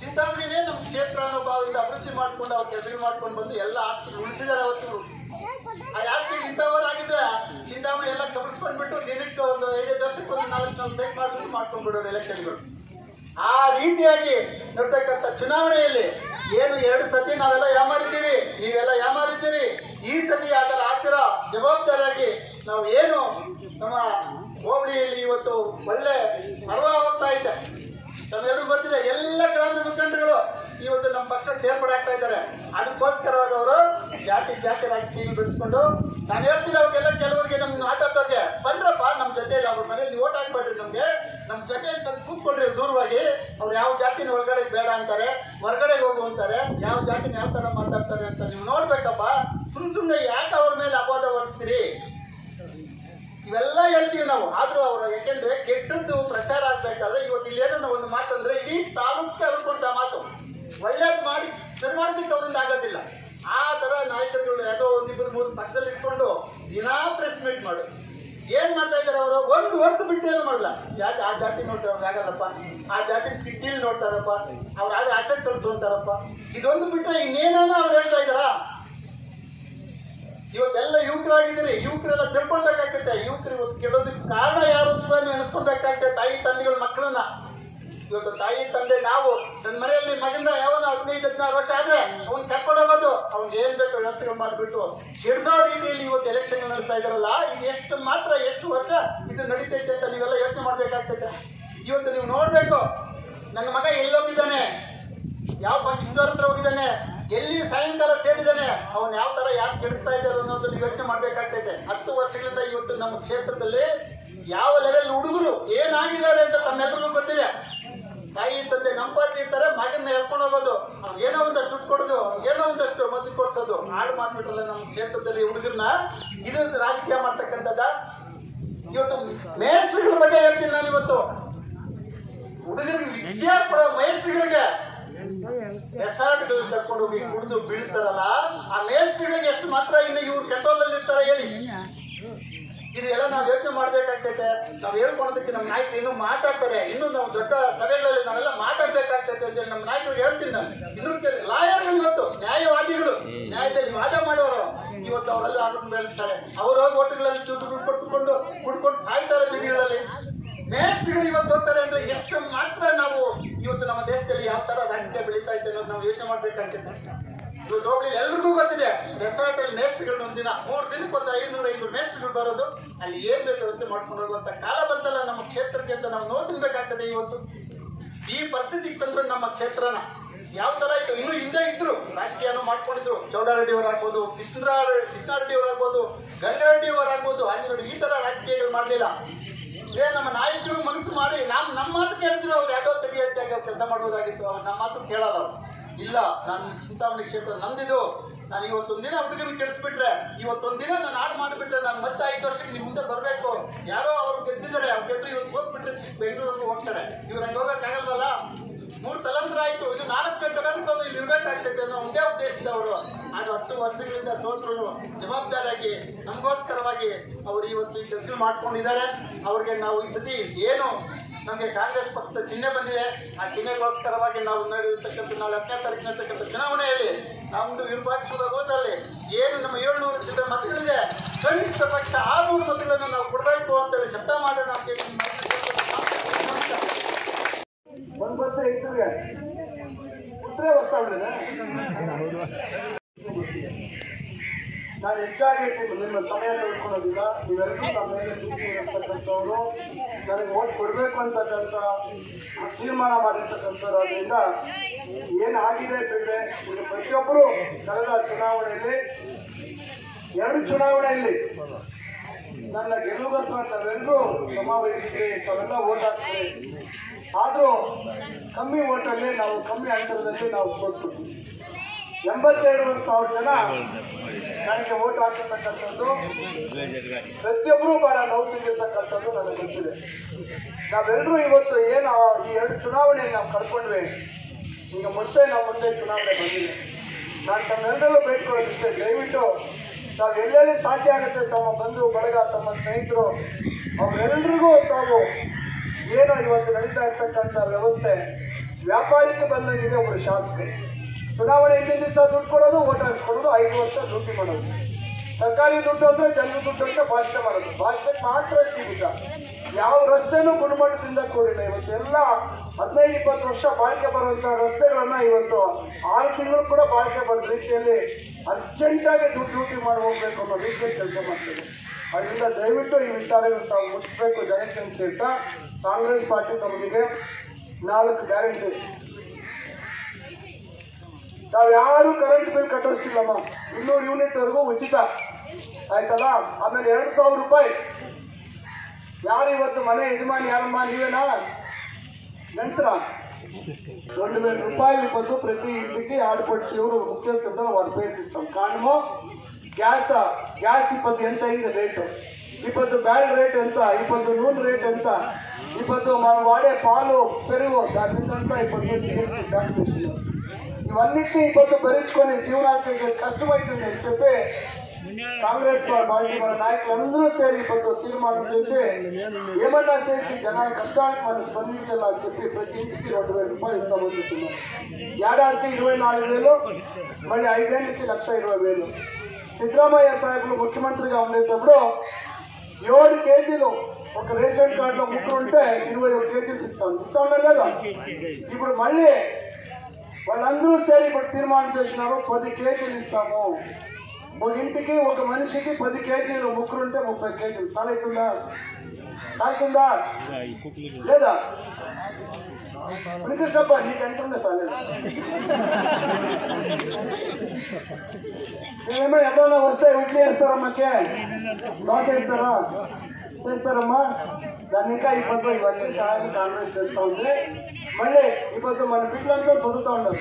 ಚಿಂತಾಮಣಿನೇ ನಮ್ಮ ಕ್ಷೇತ್ರ ಅನ್ನೋ ಭಾವದಿಂದ ಅಭಿವೃದ್ಧಿ ಮಾಡ್ಕೊಂಡು ಅವ್ರು ಕೆಲಸ ಮಾಡ್ಕೊಂಡು ಬಂದು ಎಲ್ಲ ಆಸ್ತಿ ಉಳಿಸಿದಾರೆ. ಅವತ್ತು ಆ ಆಸ್ತಿ ಇಂಥವರಾಗಿದ್ರೆ ಚಿಂತಾಮಣಿ ಎಲ್ಲ ಕಬಿಸ್ಕೊಂಡ್ಬಿಟ್ಟು ದಿನಕ್ಕೆ ಒಂದು 5 ವರ್ಷಕ್ಕೆ ಒಂದು 4 ಸೈಟ್ ಮಾಡ್ಕೊಂಡ್ಬಿಡೋರು ಎಲೆಕ್ಷನ್ಗಳು. ಆ ರೀತಿಯಾಗಿ ನೋಡ್ತಕ್ಕಂಥ ಚುನಾವಣೆಯಲ್ಲಿ ಏನು 2 ಸತಿ ನಾವೆಲ್ಲ ಯಾಮಾರಿದ್ದೀವಿ, ನೀವೆಲ್ಲ ಯಾಮಾರಿದ್ದೀರಿ. ಈ ಸತಿ ಅದರ ಆಗ್ತಿರೋ ಜವಾಬ್ದಾರಿಯಾಗಿ ನಾವು ಏನು ನಮ್ಮ ಹೋಬಳಿಯಲ್ಲಿ ಇವತ್ತು ಒಳ್ಳೆ ಪರವಾಗ್ತಾ ಇದೆ. ನಮ್ಮೆಲ್ಲರಿಗೂ ಗೊತ್ತಿದೆ, ಎಲ್ಲ ಗ್ರಾಮೀಣ ಮುಖಂಡರುಗಳು ಇವತ್ತು ನಮ್ಮ ಪಕ್ಷ ಸೇರ್ಪಡೆ ಆಗ್ತಾ ಇದ್ದಾರೆ. ಅದಕ್ಕೋಸ್ಕರವಾಗಿ ಅವರು ಜಾತಿ ರಾಜಕೀಯ ಬೆಳೆಸ್ಕೊಂಡು ನಾನು ಹೇಳ್ತೀನಿ ಅವ್ರಿಗೆಲ್ಲ, ಕೆಲವರಿಗೆ ನಮ್ಗೆ ಮಾತಾಡ್ತವ್ರಿಗೆ ಬಂದ್ರಪ್ಪ ನಮ್ಮ ಜೊತೆಯಲ್ಲಿ ಅವ್ರ ಮನೇಲಿ ಓಟ್ ಹಾಕ್ಬೇಡ್ರಿ, ನಮ್ಗೆ ನಮ್ಮ ಜೊತೆಯಲ್ಲಿ ತಂದು ಕೂತ್ಕೊಳ್ರಿ ದೂರವಾಗಿ. ಅವ್ರು ಯಾವ ಜಾತಿನ ಒಳಗಡೆ ಬೇಡ ಅಂತಾರೆ, ಹೊರಗಡೆ ಹೋಗು ಅಂತಾರೆ, ಯಾವ ಜಾತಿನ ಯಾವ ತರ ಮಾತಾಡ್ತಾರೆ ಅಂತ ನೀವು ನೋಡ್ಬೇಕಪ್ಪ. ಸುಮ್ಮನೆ ಯಾಕೆ ಅವ್ರ ಮೇಲೆ ಅಪವಾದ ಹೊರಿಸ್ತೀರಿ? ಇವೆಲ್ಲ ಹೇಳ್ತೀವಿ ನಾವು. ಆದ್ರೂ ಅವರು ಯಾಕೆಂದ್ರೆ ಕೆಟ್ಟದ್ದು ಪ್ರಚಾರ ಆಗ್ಬೇಕಾದ್ರೆ ಇವತ್ತು ಇಲ್ಲಿ ಏನೋ ಒಂದು ಮಾತಂದ್ರೆ ಇಡೀ ತಾಲೂಕಿಗೆ ಅಲ್ಕೊಂತ ಮಾತು, ಒಳ್ಳೇದು ಮಾಡಿ ಸರಿ ಮಾಡೋದಕ್ಕೆ ಅವರಿಂದ ಆಗೋದಿಲ್ಲ. ಆ ತರ ನಾಯಕರುಗಳು ಯಾವುದೋ 1-2-3 ಪಕ್ಕದಲ್ಲಿ ಇಟ್ಕೊಂಡು ದಿನಾ ಪ್ರೆಸ್ ಮೀಟ್ ಮಾಡು. ಏನ್ ಮಾಡ್ತಾ ಇದಾರೆ ಅವರು? ಒಂದು ಹೊತ್ತು ಬಿಟ್ಟು ಏನು ಮಾಡಲ್ಲ. ಆ ಜಾತಿ ನೋಡ್ತಾರೆ, ಅವ್ರಿಗೆ ಆಗಲ್ಲಪ್ಪ, ಆ ಜಾತಿ ಕಿಟ್ಟಿಲ್ ನೋಡ್ತಾರಪ್ಪ, ಅವ್ರು ಆಗ ಆಚೆ ಕಳ್ಸು ಅಂತಾರಪ್ಪ. ಇದೊಂದು ಬಿಟ್ಟರೆ ಇನ್ನೇನೋ ಅವ್ರು ಹೇಳ್ತಾ ಇದಾರ. ಇವತ್ತೆಲ್ಲ ಯುವಕರಾಗಿದ್ದೀರಿ, ಯುವಕರೆಲ್ಲ ತಿಳ್ಕೊಳ್ಬೇಕಾಗ್ತೈತೆ. ಯುವಕರು ಇವತ್ತು ಕೆಡೋದಕ್ಕೆ ಕಾರಣ ಯಾರು ಅಂತ ನೆನೆಸ್ಕೊಳ್ಬೇಕಾಗ್ತದೆ. ತಾಯಿ ತಂದೆಗಳ ಮಕ್ಕಳನ್ನ ಇವತ್ತು ತಾಯಿ ತಂದೆ ನಾವು ನನ್ನ ಮನೆಯಲ್ಲಿ ಮಗಂದ ಯಾವನ 15-16 ವರ್ಷ ಆದ್ರೆ ಅವ್ನು ಕರ್ಕೊಂಡೋಗೋದು, ಅವ್ನಿಗೆ ಏನ್ ಬೇಕು ವ್ಯವಸ್ಥೆಗಳು ಮಾಡಿಬಿಟ್ಟು ಕೆಡ್ಸೋ ರೀತಿಯಲ್ಲಿ ಇವತ್ತು ಎಲೆಕ್ಷನ್ ನಡೆಸ್ತಾ ಇದಾರಲ್ಲ. ಇದು ಎಷ್ಟು ವರ್ಷ ಇದು ನಡೀತೈತೆ ಅಂತ ನೀವೆಲ್ಲ ಯೋಚನೆ ಮಾಡ್ಬೇಕಾಗ್ತೈತೆ. ಇವತ್ತು ನೀವು ನೋಡ್ಬೇಕು, ನನ್ನ ಮಗ ಎಲ್ಲೋಗಿದ್ದಾನೆ, ಯಾವ ಪಕ್ಷದವ್ರ ಹತ್ರ ಹೋಗಿದ್ದಾನೆ, ಎಲ್ಲಿ ಸಾಯಂಕಾಲ ಸೇರಿದ್ದಾನೆ, ಅವನು ಯಾವ ತರ ಯಾಕೆ ಕೆಡಿಸ್ತಾ ಇದ್ದಾರೆ ಅನ್ನೋದು ನೀವು ಯೋಚನೆ ಮಾಡ್ಬೇಕಾಗ್ತೈತೆ. 10 ವರ್ಷಗಳಿಂದ ಇವತ್ತು ನಮ್ಮ ಕ್ಷೇತ್ರದಲ್ಲಿ ಯಾವ ಲೆವೆಲ್ ಹುಡುಗರು ಏನಾಗಿದ್ದಾರೆ ಅಂತ ತಮ್ಮೆಲ್ಲರಿಗೂ ಗೊತ್ತಿದೆ. ತಾಯಿ ತಂದೆ ನಮ್ಮ ಪಾರ್ಟಿ ಇರ್ತಾರೆ, ಮಗನ್ನ ಹೇಳ್ಕೊಂಡು ಹೋಗೋದು, ಏನೋ ಒಂದಷ್ಟು ದುಡ್ಡು ಕೊಡೋದು, ಏನೋ ಒಂದಷ್ಟು ಮದ್ದು ಕೊಡ್ಸೋದು, ಹಾಳು ಮಾಡ್ಬಿಟ್ರಲ್ಲ ನಮ್ಮ ಕ್ಷೇತ್ರದಲ್ಲಿ ಹುಡುಗರನ್ನ. ಇದು ರಾಜಕೀಯ ಮಾಡ್ತಕ್ಕಂಥದ್ದ. ಇವತ್ತು ಮೇಸ್ಟ್ರಿಗಳ ಬಗ್ಗೆ ಹೇಳ್ತೀನಿ ನಾನು. ಇವತ್ತು ಹುಡುಗರಿಗೆ ವಿದ್ಯಾ ಕೊಡೋ ಮೇಸ್ಟ್ರಿಗಳಿಗೆ ರೆಸಾರ್ಟ್ಗಳು ಕರ್ಕೊಂಡು ಹೋಗಿ ಕುಡಿದು ಬೀಳ್ತಾರಲ್ಲ, ಆ ಮೇಸ್ಟ್ರಿಗಳಿಗೆ ಎಷ್ಟು ಮಾತ್ರ ಇನ್ನು ಇವ್ರು ಕಂಟ್ರೋಲ್ ಅಲ್ಲಿ ಇರ್ತಾರೆ ಹೇಳಿ? ಇದು ಎಲ್ಲ ನಾವು ಯೋಚನೆ ಮಾಡ್ಬೇಕಾಗ್ತೈತೆ. ನಾವು ಹೇಳ್ಕೊಳೋದಕ್ಕೆ ನಮ್ಮ ನಾಯಕರು ಇನ್ನೂ ಮಾತಾಡ್ತಾರೆ, ಇನ್ನು ನಾವು ದೊಡ್ಡ ಸಭೆಗಳಲ್ಲಿ ನಾವೆಲ್ಲ ಮಾತಾಡ್ಬೇಕಾಗ್ತೈತೆ ಅಂತ ನಮ್ಮ ನಾಯಕರು ಹೇಳ್ತೀನಿ ನಾನು. ಇನ್ನು ಲಾಯರ್ಗಳು ಇವತ್ತು ನ್ಯಾಯವಾದಿಗಳು, ನ್ಯಾಯದಲ್ಲಿ ವಾದ ಮಾಡೋರು ಇವತ್ತು ಅವರೆಲ್ಲ ಆಟವನ್ನು ಬೆಳೆಸ್ತಾರೆ. ಅವರು ಹೋಗಿ ಓಟುಗಳಲ್ಲಿ ದುಡ್ಡು ಕೊಟ್ಟುಕೊಂಡು ಕುಡ್ಕೊಂಡು ಸಾಯ್ತಾರೆ ಬೀದಿಗಳಲ್ಲಿ. ಮೇಸ್ಟ್ರಿಗಳು ಇವತ್ತು ಹೋಗ್ತಾರೆ ಅಂದ್ರೆ ಎಷ್ಟು ಮಾತ್ರ ನಾವು ಇವತ್ತು ನಮ್ಮ ದೇಶದಲ್ಲಿ ಯಾವ ತರ ರಾಜಕೀಯ ಬೆಳೀತಾ ಇದೆ ಅನ್ನೋದು ನಾವು ಯೋಚನೆ ಮಾಡ್ಬೇಕಾಗ್ತದೆ. ಇವತ್ತು ಹೋಗ್ಲಿ ಎಲ್ರಿಗೂ ಗೊತ್ತಿದೆ, ರೆಸಾರ್ಟ್ ಅಲ್ಲಿ ಮೇಸ್ಟ್ರಿಗಳು ಒಂದಿನ 3 ದಿನಕ್ಕೆ ಒಂದು 500 ಮೇಸ್ಟ್ರಿಗಳು ಬರೋದು, ಅಲ್ಲಿ ಏನ್ ಬೇಕು ವ್ಯವಸ್ಥೆ ಮಾಡ್ಕೊಂಡು ಹೋಗುವಂತ ಕಾಲ ಬಂತಲ್ಲ ನಮ್ಮ ಕ್ಷೇತ್ರಕ್ಕೆ ಅಂತ ನಾವು ನೋಡ್ತಿರ್ಬೇಕಾಗ್ತದೆ. ಇವತ್ತು ಈ ಪರಿಸ್ಥಿತಿಗೆ ತಂದ್ರು ನಮ್ಮ ಕ್ಷೇತ್ರನ ಯಾವ ತರ ಇತ್ತು. ಇನ್ನು ಹಿಂದೆ ಇದ್ರು ರಾಜಕೀಯನೂ ಮಾಡ್ಕೊಂಡಿದ್ರು, ಚೌಡಾರೆಡ್ಡಿ ಅವರಾಗ್ಬೋದು, ಕೃಷ್ಣಾರೆಡ್ಡಿ ಅವರಾಗ್ಬೋದು, ಗಂಗಾರೆಡ್ಡಿ ಅವರಾಗ್ಬೋದು, ಅಂಜನರೆಡ್ಡಿ, ಈ ತರ ರಾಜಕೀಯಗಳು ಮಾಡ್ಲಿಲ್ಲ. ಇದೇ ನಮ್ಮ ನಾಯಕರು ಮನಸ್ಸು ಮಾಡಿ ನಮ್ಮ ಮಾತು ಕೇಳಿದ್ರು ಅವ್ರು ಯಾವುದೋ ತೆಗೆಯುತ್ತೆ ಕೆಲಸ ಮಾಡ್ಬೋದಾಗಿತ್ತು. ಅವ್ರು ನಮ್ಮ ಮಾತು ಕೇಳಲ್ಲ. ಅವ್ರು ಇಲ್ಲ, ನಾನು ಚಿಂತಾಮಣಿ ಕ್ಷೇತ್ರ ನಂದಿದು, ನಾನು ಇವತ್ತೊಂದಿನ ಹುಡುಗರನ್ನ ಕೆಡಿಸ್ಬಿಟ್ರೆ, ಇವತ್ತೊಂದಿನ ನಾನು ಹಾಳು ಮಾಡಿಬಿಟ್ರೆ ನಾನು ಮತ್ತೆ 5 ವರ್ಷಕ್ಕೆ ನಿಮ್ಮ ಮುಂದೆ ಬರಬೇಕು. ಯಾರೋ ಅವ್ರು ಗೆದ್ದಿದ್ದಾರೆ, ಅವ್ರು ಗೆದ್ರು ಇವತ್ತು ಹೋಗ್ಬಿಟ್ರೆ ಬೆಂಗಳೂರಿಗೆ ಹೋಗ್ತಾರೆ. ಇವ್ರು ಹಂಗೆ ಹೋಗೋಕ್ಕಾಗಲ್ವಲ್ಲ. 3 ತಲಾಂತರ ಆಯ್ತು, ಇದು 4ನೇ ತಲಾಂತರ ಇಲ್ಲಿ ಇರ್ಬೇಕಾಗ್ತೈತೆ ಅನ್ನೋ ಒಂದೇ ಉದ್ದೇಶದಿಂದ ಅವರು ಆಗ 10 ವರ್ಷಗಳಿಂದ ಸೋತರು ಜವಾಬ್ದಾರಿಯಾಗಿ ನಮಗೋಸ್ಕರವಾಗಿ ಅವರು ಇವತ್ತು ಈ ಕೆಲಸ ಮಾಡ್ಕೊಂಡಿದ್ದಾರೆ. ಅವ್ರಿಗೆ ನಾವು ಈ ಸತಿ ಏನು ನಮಗೆ ಕಾಂಗ್ರೆಸ್ ಪಕ್ಷದ ಚಿಹ್ನೆ ಬಂದಿದೆ, ಆ ಚಿಹ್ನೆಗೋಸ್ಕರವಾಗಿ ನಾವು ನಡೆಯತಕ್ಕಂಥ ನಾವು 10ನೇ ತಾರೀಕು ನಡೀತಕ್ಕಂಥ ಚುನಾವಣೆಯಲ್ಲಿ ನಮ್ಮದು ವಿರೂಪಾಕ್ಷಪುರ ಬೂತಲ್ಲಿ ಏನು ನಮ್ಮ 700 ಚಿಲ್ಲರೆ ಮತಗಳಿದೆ, ಕನಿಷ್ಠ ಪಕ್ಷ 600 ಮತಗಳನ್ನು ನಾವು ಕೊಡಬೇಕು ಅಂತೇಳಿ ಶಬ್ದ ಮಾಡೋಣ ಅಂತ ಹೇಳಿ ಒಂದು ಬಸ್ ಹೆಸರಿಗೆ ಉತ್ತರೇ ಹೊಸ್ತಾಗ್ಲಿದೆ. ನಾನು ಹೆಚ್ಚಾಗಿ ನಿಮ್ಮ ಸಮಯ ತೆಗೆದುಕೊಳ್ಳೋದಿಲ್ಲ. ನೀವೆಲ್ಲರೂ ನಮ್ಮ ಮೇಲೆ ಪ್ರೀತಿ ಇರತಕ್ಕಂಥವ್ರು, ನನಗೆ ಓಟ್ ಕೊಡಬೇಕು ಅಂತಕ್ಕಂಥ ತೀರ್ಮಾನ ಮಾಡಿರ್ತಕ್ಕಂಥವ್ರು. ಅದರಿಂದ ಏನಾಗಿದೆ ಬಿಟ್ಟರೆ ಈಗ ಪ್ರತಿಯೊಬ್ಬರು ಕಳೆದ ಚುನಾವಣೆಯಲ್ಲಿ 2 ಚುನಾವಣೆಯಲ್ಲಿ ನನ್ನ ಗೆಲುವುಗೋಸ್ಕರ ತಾವೆಲ್ಲರೂ ಸಮಾವೇಶಿಸಿ ತಾವೆಲ್ಲ ಓಟ್ ಹಾಕ್ತಾರೆ. ಆದರೂ ಕಮ್ಮಿ ಓಟಲ್ಲಿ ನಾವು ಕಮ್ಮಿ ಅಂತರದಲ್ಲಿ ನಾವು ಸೋತ್ಬಿಟ್ವಿ. 82,000 ಜನ ನನಗೆ ಓಟ್ ಹಾಕಿರ್ತಕ್ಕಂಥದ್ದು ಪ್ರತಿಯೊಬ್ಬರೂ ಬಹಳ ನೋವು ತಿಂದಿರ್ತಕ್ಕಂಥದ್ದು ನನಗೆ ಗೊತ್ತಿದೆ. ನಾವೆಲ್ಲರೂ ಇವತ್ತು ಏನು ಈ 2 ಚುನಾವಣೆಯಲ್ಲಿ ನಾವು ಕಳ್ಕೊಂಡ್ವಿ, ಈಗ ಮತ್ತೆ ನಾವು ಮುಂದೆ ಚುನಾವಣೆ ಬಂದಿದೆ. ನಾನು ತಮ್ಮೆಲ್ಲರಲ್ಲೂ ಬೇಡ್ಕೊಳ್ಳೋದಿಷ್ಟೇ, ದಯವಿಟ್ಟು ತಾವು ಎಲ್ಲೆಲ್ಲಿ ಸಾಧ್ಯ ಆಗುತ್ತೆ ತಮ್ಮ ಬಂಧು ಬಳಗ, ತಮ್ಮ ಸ್ನೇಹಿತರು ಅವರೆಲ್ಲರಿಗೂ ತಾವು ಏನೋ ಇವತ್ತು ನಡೀತಾ ಇರ್ತಕ್ಕಂಥ ವ್ಯವಸ್ಥೆ ವ್ಯಾಪಾರಕ್ಕೆ ಬಂದಂಗಿದೆ. ಒಬ್ಬರು ಶಾಸಕರು ಚುನಾವಣೆ ಹಿಂದಿನ ದಿವಸ ದುಡ್ಡು ಕೊಡೋದು, ಓಟ್ ಹಾಕ್ಸ್ಕೊಡೋದು, 5 ವರ್ಷ ಡ್ಯೂಟಿ ಮಾಡೋದು. ಸರ್ಕಾರಿ ದುಡ್ಡು ಅಂದರೆ ಜನರ ದುಡ್ಡು ಅಂತ ಭಾಷಣ ಮಾಡೋದು, ಭಾಷಣಕ್ಕೆ ಮಾತ್ರ ಸೀಮಿತ. ಯಾವ ರಸ್ತೆನೂ ಗುಣಮಟ್ಟದಿಂದ ಕೂಡಿಲ್ಲ. ಇವತ್ತೆಲ್ಲ 15-20 ವರ್ಷ ಬಾಳಿಕೆ ಬರುವಂಥ ರಸ್ತೆಗಳನ್ನ ಇವತ್ತು 6 ತಿಂಗಳು ಕೂಡ ಬಾಳಿಕೆ ಬರೋ ರೀತಿಯಲ್ಲಿ ಅರ್ಜೆಂಟಾಗಿ ಡ್ಯೂಟಿ ಮಾಡಿ ಹೋಗ್ಬೇಕು ಅನ್ನೋ ರೀತಿಯಲ್ಲಿ ಕೆಲಸ ಮಾಡ್ತೇವೆ. ಅದರಿಂದ ದಯವಿಟ್ಟು ಈ ವಿಚಾರಗಳನ್ನು ತಾವು ಮುಟ್ಟಿಸ್ಬೇಕು ಜನಕ್ಕೆ ಅಂತ ಹೇಳ್ತಾ, ಕಾಂಗ್ರೆಸ್ ಪಾರ್ಟಿ ತಮಗೆ 4 ಗ್ಯಾರಂಟಿ. ತಾವು ಯಾರು ಕರೆಂಟ್ ಬಿಲ್ ಕಟ್ಟೋಷ್ಟಿಲ್ಲಮ್ಮ, 200 ಯೂನಿಟ್ವರೆಗೂ ಉಚಿತ ಆಯ್ತಲ್ಲ. ಆಮೇಲೆ 2,000 ರೂಪಾಯಿ. ಯಾರು ಇವತ್ತು ಮನೆ ಯಜಮಾನಿ ಯಾರಮ್ಮ? ನೀವೇನಾ ಗಂಡಸರ? 2,000 ರೂಪಾಯಿ ಇವತ್ತು ಪ್ರತಿ ಇಡ್ಲಿಕ್ಕೆ 2 ಪಟ್ಟು ಇವರು ಮುಖ್ಯಸ್ಥರ వాళ్ళు ఉపయోగిస్తాం. కారణము గ్యాస్ 20 ఎంత అయింది రేటు, 20 బ్యాడ్ రేట్ ఎంత, 20 నూనె రేట్ ఎంత, 20 మనం వాడే పాలు పెరుగు దాని మీదంతా 20 GST ట్యాక్స్ వేస్తున్నారు. ఇవన్నిటినీ 20 భరించుకొని జీవనాలు చేసేది కష్టమవుతుంది అని చెప్పి కాంగ్రెస్ పార్టీ మన నాయకులందరూ సేరి 20 తీర్మానం చేసి ఏమన్నా చేసి జనాల కష్టానికి మనం స్పందించాలని చెప్పి ప్రతి ఇంటికి 2,000 రూపాయలు ఇస్తామని చెప్తున్నారు. ఏడాదికి 24,000, మళ్ళీ 5 ఏళ్ళకి 1,20,000. సిద్ధరామయ్య సాహెబ్లు ముఖ్యమంత్రిగా ఉండేటప్పుడు 7 కేజీలు ఒక రేషన్ కార్డులో ముగ్గురు ఉంటే 21 కేజీలు ఇస్తా ఉన్నారు లేదా. ఇప్పుడు మళ్ళీ వాళ్ళందరూ సేరి ఇప్పుడు తీర్మానం చేసినారు, 10 కేజీలు ఇస్తాము. ఒక ఇంటికి ఒక మనిషికి 10 కేజీలు, ముగ్గురుంటే 30 కేజీలు. సాగుతుందా లేదా? కృష్ణప్ప నీకు ఎంత ఉండే సాలేదు? మేమేమో ఎప్పుడైనా వస్తే ఇడ్లీ వేస్తారమ్మకే, దోశ వేస్తారా? చేస్తారమ్మా. దాన్ని ఇంకా 20 ఇవన్నీ సహాయం కాంగ్రెస్ చేస్తూ ఉంది. మళ్ళీ 20 మన బిడ్డలంతా చదువుతూ ఉన్నారు.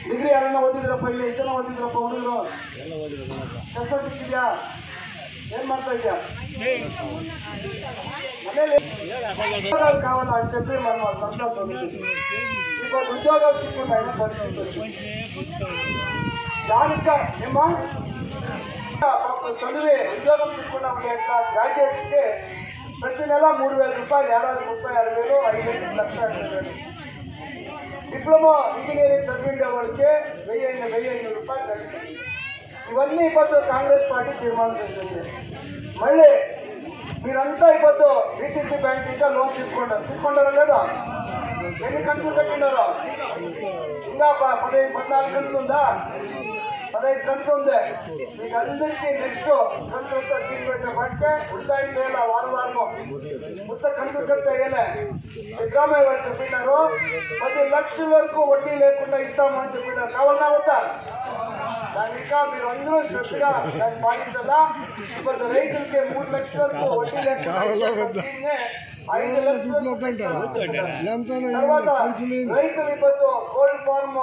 ಡಿಗ್ರಿ ಯಾರನ್ನ ಓದಿದ್ರಪ್ಪ? ಇಲ್ಲಿ ಎಷ್ಟು ಜನ ಓದಿದ್ರಪ್ಪ ಹುಡುಗರು? ಕೆಲಸ ಸಿಕ್ಕಿದ್ಯಾ? ಏನ್ ಮಾಡ್ತಾ ಇದ್ಯಾ? ಮನೇಲಿ ಕಾವಲ್ಲ ಅಂತ చెప్పి మనం వాళ్ళంతా చదువుతుంది. ఇప్పుడు ఉద్యోగాలు సిక్కుంటాయి పరిస్థితి దానిక ఏమా చదివి ఉద్యోగం సిక్కుండా ఉండే గ్రాడ్యుయేట్స్కి ప్రతి నెల 3,000 రూపాయలు, ఏడాది 36,000, 5,000, 1,20,000. డిప్లొమా ఇంజనీరింగ్ సర్టిఫికేట్ వాళ్ళకి 1,000 రూపాయలు తగ్గుతుంది. ఇవన్నీ ఇప్పుడు కాంగ్రెస్ పార్టీ తీర్మానం చేసింది. మళ్ళీ మీరంతా ఇప్పుడు బీసీసీ బ్యాంక్ ఇంకా లోన్ తీసుకుంటారా లేదా? ఎన్ని కంతులు కట్టినారో? ఇంకా 14 కంతులు ఉందా? 15 కంతులు ఉంది. మీకు అందరికీ నెక్స్ట్ కంతులతో తీసుకుంటే పట్టే ఉద్దాయం చేయాలి. వారము మొత్త కంతులు కట్టేయాలి. సిద్ధరామయ్య వారు చెప్పినారు 10 లక్షల వరకు వడ్డీ లేకుండా ఇస్తాము అని చెప్పినారు. కావాలన్నా వద్దా? దాని ఇంకా మీరు అందరూ శ్రద్ధగా దాన్ని పాటించాలా. ఇప్పుడు రైతులకి 3 లక్షల వరకు వడ్డీ లేకుండా 5 లక్షలు రైతులు ఇప్పుడు కోల్డ్ ఫార్మ్,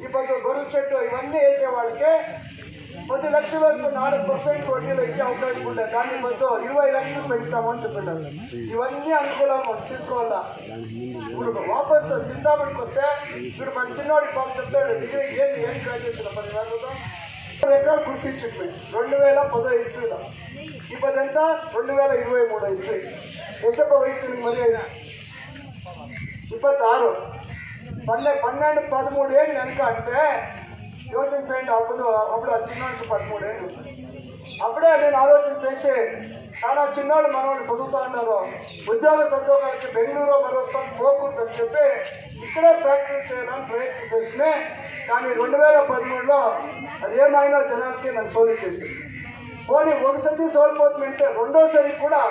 ఇప్పుడు గొర్రెల చెట్టు ఇవన్నీ వేసే వాళ్ళకి 10 లక్షల వరకు 4% వడ్డీలో ఇచ్చే అవకాశం ఉంటుంది. దాన్ని ఇప్పుడు 20 లక్షలు పెంచుతామని చెప్పినారు. ఇవన్నీ అనుకూలంగా తీసుకోవాలా. ఇప్పుడు వాపస్ చింతామణికి వస్తే ఇప్పుడు మన చిన్నవాడికి పాపం చెప్తాడు, డిగ్రీ ఏం గ్రాడ్యుయేషన్ 10 ఎకరాలు గుర్తించింది 2010 ఇస్వీలో. ఇప్పుడు ఎంత 2023 ఇస్వీ. ఎంతప్ప వయసు మరి 26, 12, 13 ఏళ్ళు వెనక అంటే యోచన చేయండి. అప్పుడు చిన్నవాడికి 13 ఏళ్ళు. అప్పుడే నేను ఆలోచన చేసి చాలా చిన్నవాళ్ళు మనవాళ్ళు చదువుతూ ఉన్నారు. ఉద్యోగ సద్యోగాలకి బెంగళూరు మరొక పోకూడదని చెప్పి ఇక్కడే ఫ్యాక్టరీ చేయాలని ప్రయత్నం చేస్తే, కానీ 2013లో అదేమైనా జనాలకి నన్ను సోలు చేసింది. పోనీ ఒకసారి సోల్పోతుందంటే రెండోసారి కూడా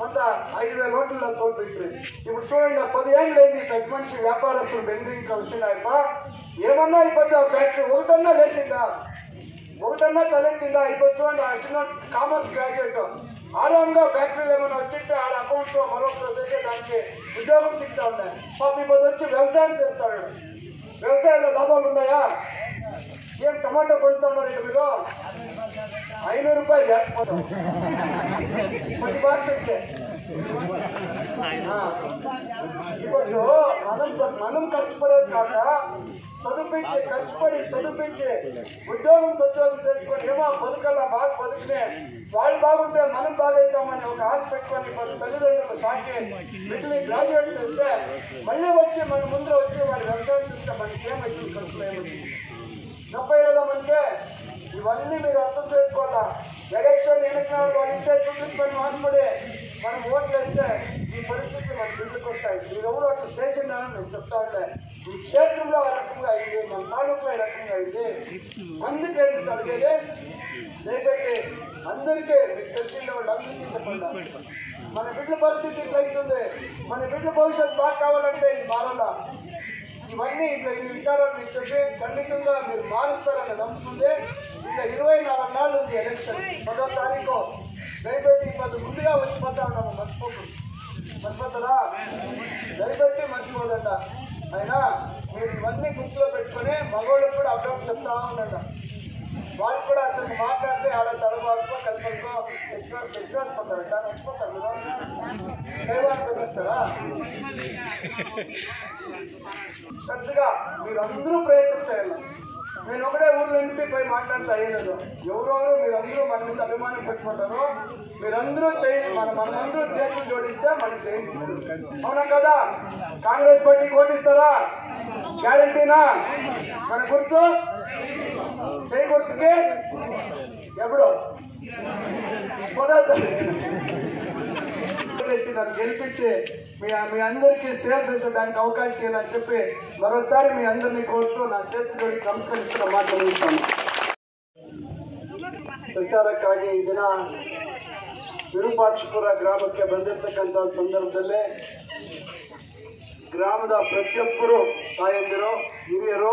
మొత్తం 5,000 ఓట్ల సోల్పించింది. ఇప్పుడు చూడండి 10 ఏళ్ళు లేని పెద్ద మనిషి వ్యాపారస్తులు బెంగళూరుకి వచ్చినాయప్ప. ఏమన్నా ఇప్పుడు ఫ్యాక్టరీ ఒకటన్నా లేచిందా? ఒకటన్నా తలెత్తిందా? ఇప్పుడు చూడండి చిన్న కామర్స్ గ్రాడ్యుయేట్ ఆరాంగా ఫ్యాక్టరీలు ఏమైనా వచ్చింటే ఆడ అకౌంట్స్లో మరొకటి చేసేదానికి ఉద్యోగం సిగ్తా ఉన్నాయి. పాప ఇప్పుడు వచ్చి వ్యవసాయం చేస్తాడు. వ్యవసాయంలో లాభాలు ఉన్నాయా? ఏం టమాటో కొడుతూ ఉన్నారంటే మీరు 500 రూపాయలు లేకపోతాం 10 బాక్స్ వస్తే ಇವತ್ತು మనం కష్టపడేది కాక చదివించి కష్టపడి చదివించి ఉద్యోగం చేసుకొని ఏమో బతుకల్లా బాగా బతుకునే వాళ్ళు బాగుంటే మనం బాగవుతామని ఒక ఆశ పెట్టుకొని తల్లిదండ్రులు సాకి వీటిని గ్రాడ్యుయేట్ చేస్తే మళ్ళీ వచ్చి మన ముందు వచ్చి వాళ్ళు వ్యవసాయం చేస్తే మనకి ఏమైతుంది ఖర్చులు ఏమైంది నొప్పైలేదా మనకే ఇవన్నీ మీరు అర్థం చేసుకోవాలా ఎలక్షన్ ఎన్నికలు వాళ్ళు ఇచ్చే పని ఆశపడి మనం ఓట్లు వేస్తే ఈ పరిస్థితి మన బిడ్డకు వస్తాయి మీరు ఎవరు అట్లా చేసిందని నేను చెప్తా ఉంటే ఈ క్షేత్రంలో ఆ రకంగా అయింది మన తాలూకులో ఈ రకంగా అయింది అందుకే అడిగేది దయపెట్టి అందరికీ మీకు తెలిసిన వాళ్ళు అందరికీ చెప్పండి మన బిడ్డ పరిస్థితి ఇట్లా అవుతుంది మన బిడ్డ భవిష్యత్తు బాగా కావాలంటే ఇది మారాలా ఇవన్నీ ఇట్లా ఈ విచారాలు మీకు చెప్పి ఖండితంగా మీరు మారుస్తారని నమ్ముతుంది ఇంకా 24 నాళ్ళు ఉంది ఎలక్షన్ 10వ తారీఖు దయపెట్టి ఇప్పుడు ముందుగా వచ్చిపోతా ఉన్నాము మర్చిపోతారా దయపెట్టి మర్చిపోదంట అయినా మీరు ఇవన్నీ గుర్తులో పెట్టుకొని మగవాళ్ళకి కూడా అప్పుడప్పుడు చెప్తా ఉండండి వాళ్ళు కూడా అతనికి మాట్లాడితే ఆడ తడబాటుకో కల్పనకో హెచ్రాస్ పోతారు చాలా హెచ్చిపోతారు కదా దైవాన్ని పెంచేస్తారా శ్రద్ధగా మీరు అందరూ ప్రయత్నం చేయాలి నేను ఒకటే ఊర్లో ఇంటికి పోయి మాట్లాడితే అయ్యలేదు ఎవరెవరు మీరందరూ మన మీద అభిమానం పెట్టుకుంటారు మీరందరూ చేయండి మనమందరూ చేతులు జోడిస్తే మనకి చేయించి అవునా కదా కాంగ్రెస్ పార్టీకి ఓటిస్తారా గ్యారంటీనా మన గుర్తు చేయి గుర్తుకి ఎప్పుడు నన్ను గెలిపించి మీ అందరికీ సేవ చేసేదానికి అవకాశం ఇవ్వాలని చెప్పి మరొకసారి మీ అందరినీ కోరుతూ నా చేతులు జోడి నమస్కరిస్తున్న మాట్లాడుతాను ಪ್ರಚಾರಕ್ಕಾಗಿ ಈ ದಿನ ವಿರೂಪಾಕ್ಷಪುರ ಗ್ರಾಮಕ್ಕೆ ಬಂದಿರತಕ್ಕಂಥ ಸಂದರ್ಭದಲ್ಲೇ ಗ್ರಾಮದ ಪ್ರತಿಯೊಬ್ಬರು ತಾಯಂದಿರು ಹಿರಿಯರು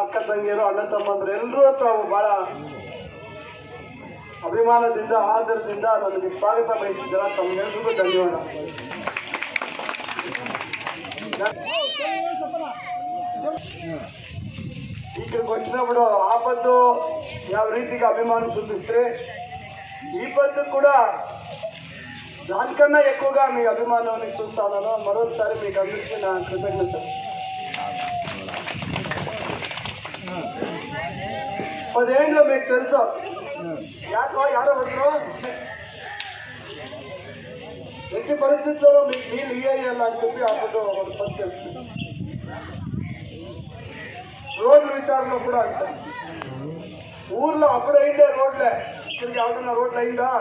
ಅಕ್ಕ ತಂಗಿಯರು ಅಣ್ಣ ತಮ್ಮಂದರು ಎಲ್ಲರೂ ತಾವು ಬಹಳ ಅಭಿಮಾನದಿಂದ ಆದರದಿಂದ ನನಗೆ ಸ್ವಾಗತ ಬಯಸಿದ್ದೀರ ತಮ್ಮೆಲ್ಲರಿಗೂ ಧನ್ಯವಾದ ఇక్కడికి వచ్చినప్పుడు ఆ పద్దు ಯಾವ ರೀತಿగా అభిమానం చూపిస్తే ఈ పద్దు కూడా దానికన్నా ఎక్కువగా మీ అభిమానాన్ని చూస్తా ఉన్నాను మరొకసారి మీకు అందరికీ నా కృతజ్ఞత 10 ఏళ్ళు మీకు తెలుసు యారో వచ్చారు ఎట్టి పరిస్థితుల్లో మీకు నీళ్ళు ఇయ్యాలని చెప్పి అప్పుడు ఒకటి పని చేస్తుంది రోడ్ల విచారంలో కూడా అంట ఊర్లో అప్పుడు అయిందే రోడ్లే ఇక్కడికి ఎవరైనా రోడ్లు అయిందా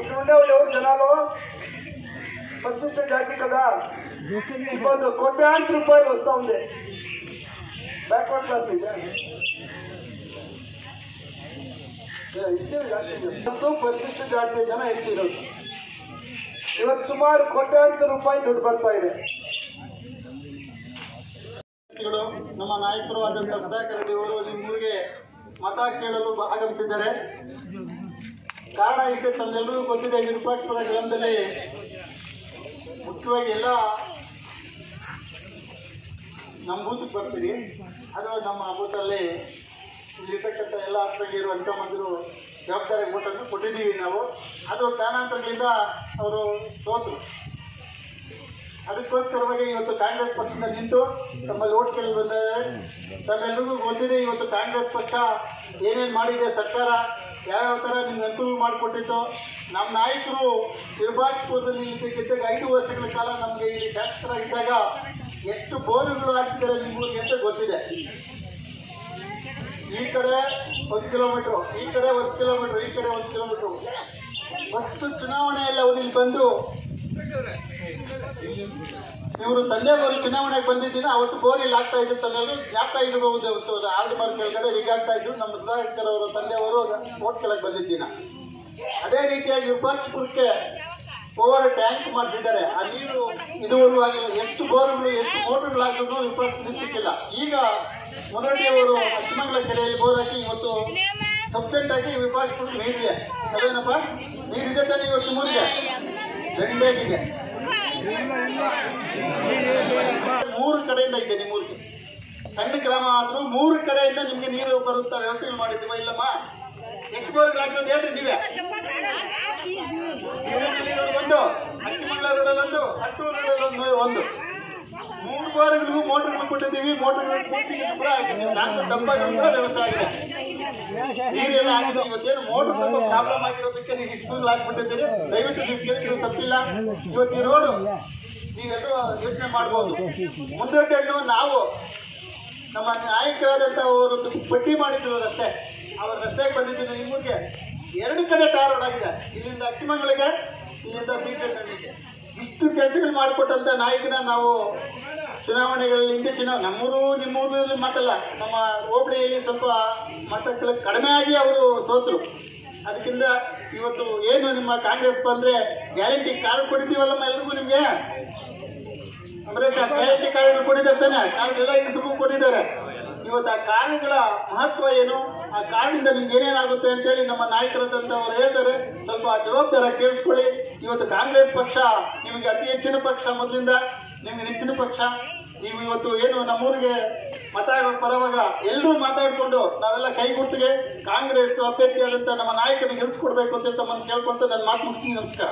ఇక్కడ ఉండేవాళ్ళు ఎవరు జనాలు పరిశిష్ట జాతి కదా ఇప్పుడు కోట్యాంత రూపాయలు వస్తూ ఉంది ಬ್ಯಾಕ್ವರ್ಡ್ ಕ್ಲಾಸ್ ಇದೆ ಮತ್ತು ಪರಿಶಿಷ್ಟ ಜಾತಿಯ ಜನ ಹೆಚ್ಚಿರೋದು ಇವತ್ತು ಸುಮಾರು ಕೋಟ್ಯಾಂತರ ರೂಪಾಯಿ ದುಡ್ಡು ಬರ್ತಾ ಇದೆ ನಮ್ಮ ನಾಯಕರು ಆದಂಥ ಸುಧಾಕರ್ ರೆಡ್ಡಿ ಅವರು ನಿಮ್ಮೂರಿಗೆ ಮತ ಕೇಳಲು ಆಗಮಿಸಿದ್ದಾರೆ. ಕಾರಣ ಇಷ್ಟೇ, ತಮ್ಮೆಲ್ಲರಿಗೂ ಗೊತ್ತಿದೆ, ವಿರೂಪಾಕ್ಷಪುರ ಗ್ರಾಮದಲ್ಲಿ ಮುಖ್ಯವಾಗಿ ಎಲ್ಲ ನಮ್ಮ ಬೂತ್ಗೆ ಬರ್ತೀರಿ. ಅದು ನಮ್ಮ ಬೂತಲ್ಲಿ ಇಲ್ಲಿರ್ತಕ್ಕಂಥ ಎಲ್ಲ ಆಸ್ಪತ್ರೆಗಿರು ಅಂಕಮಂದಿರು ಜವಾಬ್ದಾರಿ ಓಟನ್ನು ಕೊಟ್ಟಿದ್ದೀವಿ ನಾವು. ಅದು ಕಾರಣಾಂತರಗಳಿಂದ ಅವರು ಸೋತರು. ಅದಕ್ಕೋಸ್ಕರವಾಗಿ ಇವತ್ತು ಕಾಂಗ್ರೆಸ್ ಪಕ್ಷದಿಂದ ನಿಂತು ತಮ್ಮಲ್ಲಿ ಓಟ್ ಕೇಳಿ ಬಂದಿದ್ದಾರೆ. ತಮ್ಮೆಲ್ಲರಿಗೂ ಗೊತ್ತಿದೆ, ಇವತ್ತು ಕಾಂಗ್ರೆಸ್ ಪಕ್ಷ ಏನೇನು ಮಾಡಿದೆ, ಸರ್ಕಾರ ಯಾವ್ಯಾವ ಥರ ನಿಮ್ಗೆ ಅನುಕೂಲ ಮಾಡಿಕೊಟ್ಟಿತ್ತು. ನಮ್ಮ ನಾಯಕರು ವಿರೂಪಾಕ್ಷಪುರದಲ್ಲಿ ಗೆದ್ದಾಗ 5 ವರ್ಷಗಳ ಕಾಲ ನಮಗೆ ಇಲ್ಲಿ ಶಾಸಕರಾಗಿದ್ದಾಗ ಎಷ್ಟು ಬೋರುಗಳು ಹಾಕಿದ್ದಾರೆ ನಿಮ್ಗೆ ಅಂತ ಗೊತ್ತಿದೆ. ಈ ಕಡೆ 1 ಕಿಲೋಮೀಟ್ರು, ಈ ಕಡೆ 1 ಕಿಲೋಮೀಟ್ರು, ಈ ಕಡೆ 1 ಕಿಲೋಮೀಟ್ರು. ಫಸ್ಟ್ ಚುನಾವಣೆಯಲ್ಲಿ ಅವರು ಇಲ್ಲಿ ಬಂದು ಇವರು ತಂದೆಯವರು ಚುನಾವಣೆಗೆ ಬಂದಿದ್ದೀನ ಅವತ್ತು ಬೋರಿಲ್ಲಿ ಆಗ್ತಾ ಇದ್ದು, ತನ್ನೆಲ್ಲರೂ ಜ್ಞಾಪಕ ಇರಬಹುದು. ಅವತ್ತು ಆಲ್ಡ್ ಮಾರ್ಕ್ ಕೆಳಗಡೆ ಹೀಗಾಗ್ತಾ ಇದ್ದು ನಮ್ಮ ಸುಧಾಕರ್ ಅವರ ತಂದೆಯವರು ಓಟ್ ಕೆಳಗೆ ಬಂದಿದ್ದೀನ. ಅದೇ ರೀತಿಯಾಗಿ ವಿರೂಪಾಕ್ಷಪುರಕ್ಕೆ ಓವರ್ ಟ್ಯಾಂಕ್ ಮಾಡಿಸಿದ್ದಾರೆ. ಆ ನೀರು ಇದುವರೆಗೂ ಆಗಿಲ್ಲ. ಎಷ್ಟು ಬೋರ್ಗಳು, ಎಷ್ಟು ಮೋಟರ್ಗಳಾಗಿದ್ರು ವಿರೂಪಾಕ್ಷಪುರ ಸಿಕ್ಕಿಲ್ಲ. ಈಗ ಮುರಡಿಯವರು ಹಸಿಮಂಗಲ ಕೆರೆಯಲ್ಲಿ ಬೋರ್ ಹಾಕಿ ಇವತ್ತು ಸಬ್ಸೆಂಟ್ ಆಗಿ ವಿರೂಪಾಕ್ಷಪುರ ನೀರಿದೆ. ಅದೇನಪ್ಪ, ನೀರಿದೆ ತಾನೆ ಇವತ್ತು ಮೂರಿಗೆ ಬೆಂಡೇಗಿದೆ. 3 ಕಡೆಯಿಂದ ಇದೆ ನಿಮ್ಮೂರಿಗೆ. ಸಣ್ಣ ಗ್ರಾಮ ಆದರೂ 3 ಕಡೆಯಿಂದ ನಿಮಗೆ ನೀರು ಬರುತ್ತಾ ವ್ಯವಸ್ಥೆ ಮಾಡಿದ್ದೀವ. ಇಲ್ಲಮ್ಮ, ಎಷ್ಟು ಬೋರ್ಗಳಾಗಿರೋದು ಹೇಳ್ರಿ ನೀವೇ. ಒಂದು ಅಕ್ಕಿಮಂಗ್ಲ ರೋಡಲ್ಲೊಂದು, ಅಟ್ಟೂರು ರೋಡಲ್ಲೊಂದು, ಒಂದು 3 ಬಾರಿಗಳಿಗೂ ಮೋಟರ್ಗಳು ಕೊಟ್ಟಿದ್ದೀವಿ. ಮೋಟರ್ಗಳು ಡಬ್ಬ ವ್ಯವಸ್ಥೆ ಆಗಿದೆ, ನೀರೆಲ್ಲ ಆಗಿದೆ. ಇವತ್ತೇನು ಮೋಟರ್ ಸ್ವಲ್ಪ ಪ್ರಾಬ್ಲಮ್ ಆಗಿರೋದಕ್ಕೆ ನೀವು ಇಷ್ಟು ಹಾಕ್ಬಿಟ್ಟಿದ್ದೀರಿ. ದಯವಿಟ್ಟು ನೀವು ಕೇಳಿದ್ರೆ ತಪ್ಪಿಲ್ಲ. ಇವತ್ತು ಈ ರೋಡು ನೀವೆಲ್ಲರೂ ಯೋಚನೆ ಮಾಡ್ಬೋದು. ಮುಂದೊಡ್ಡನ್ನು ನಾವು ನಮ್ಮ ನಾಯಕರಾದಂಥ ಅವರು ಪಟ್ಟಿ ಮಾಡಿದ್ರು ರಸ್ತೆ, ಅವ್ರ ರಸ್ತೆಗೆ ಬಂದಿದ್ದೀನಿ. ನಿಮಗೆ 2 ಕಡೆ ಟಾರ್ ರೋಡ್ ಆಗಿದೆ, ಇಲ್ಲಿಂದ ಅಕ್ಕಿಮಂಗ್ಲಿಗೆ, ಇಲ್ಲಿಂದ ಬೀಚಳ್ಳಿಗೆ. ಇಷ್ಟು ಕೆಲಸಗಳು ಮಾಡಿಕೊಟ್ಟಂಥ ನಾಯಕನ ನಾವು ಚುನಾವಣೆಗಳಲ್ಲಿ ಹಿಂದೆ ನಮ್ಮೂರು ನಿಮ್ಮೂರಲ್ಲಿ ಮಾತಲ್ಲ, ನಮ್ಮ ಹೋಬಳಿಯಲ್ಲಿ ಸ್ವಲ್ಪ ಮಟ್ಟಕ್ಕೆ ಕಡಿಮೆ ಆಗಿ ಅವರು ಸೋತರು. ಅದಕ್ಕಿಂತ ಇವತ್ತು ಏನು ನಿಮ್ಮ ಕಾಂಗ್ರೆಸ್ ಬಂದರೆ ಗ್ಯಾರಂಟಿ ಕಾರ್ಡ್ ಕೊಟ್ಟಿದ್ದೀವಲ್ಲಮ್ಮ ಎಲ್ರಿಗೂ ನಿಮಗೆ. ಅಂಬರೀಷ್ ಗ್ಯಾರಂಟಿ ಕಾರ್ಡ್ಗಳು ಕೊಟ್ಟಿದ್ದಾರೆ ತಾನೆ, ಕಾರ್ಡ್ ಎಲ್ಲ ಹೆಂಗಸರಿಗೂ ಕೊಟ್ಟಿದ್ದಾರೆ. ಇವತ್ತು ಆ ಕಾರ್ಡ್ಗಳ ಮಹತ್ವ ಏನು, ಆ ಕಾರ್ಡಿಂದ ನಿಮ್ಗೆ ಏನೇನಾಗುತ್ತೆ ಅಂತೇಳಿ ನಮ್ಮ ನಾಯಕರಾದಂಥವ್ರು ಹೇಳ್ತಾರೆ. ಸ್ವಲ್ಪ ಜವಾಬ್ದಾರ ಕೇಳಿಸ್ಕೊಳ್ಳಿ. ಇವತ್ತು ಕಾಂಗ್ರೆಸ್ ಪಕ್ಷ ನಿಮಗೆ ಅತಿ ಹೆಚ್ಚಿನ ಪಕ್ಷ, ಮೊದಲಿಂದ ನಿಮಗೆ ನೆಚ್ಚಿನ ಪಕ್ಷ. ನೀವು ಇವತ್ತು ಏನು ನಮ್ಮೂರಿಗೆ ಮತ ಬರುವಾಗ ಎಲ್ಲರೂ ಮಾತಾಡಿಕೊಂಡು ನಾವೆಲ್ಲ ಕೈ ಗುರ್ತಿಗೆ ಕಾಂಗ್ರೆಸ್ ಅಭ್ಯರ್ಥಿಯಾದಂಥ ನಮ್ಮ ನಾಯಕನಿಗೆ ಗೆಲ್ಲಿಸ್ಕೊಡ್ಬೇಕು ಅಂತ ತಮ್ಮನ್ನು ಕೇಳ್ಕೊಂತ ನನ್ನ ಮಾತು ಮುಗಿಸ್ತೀನಿ. ನಮಸ್ಕಾರ.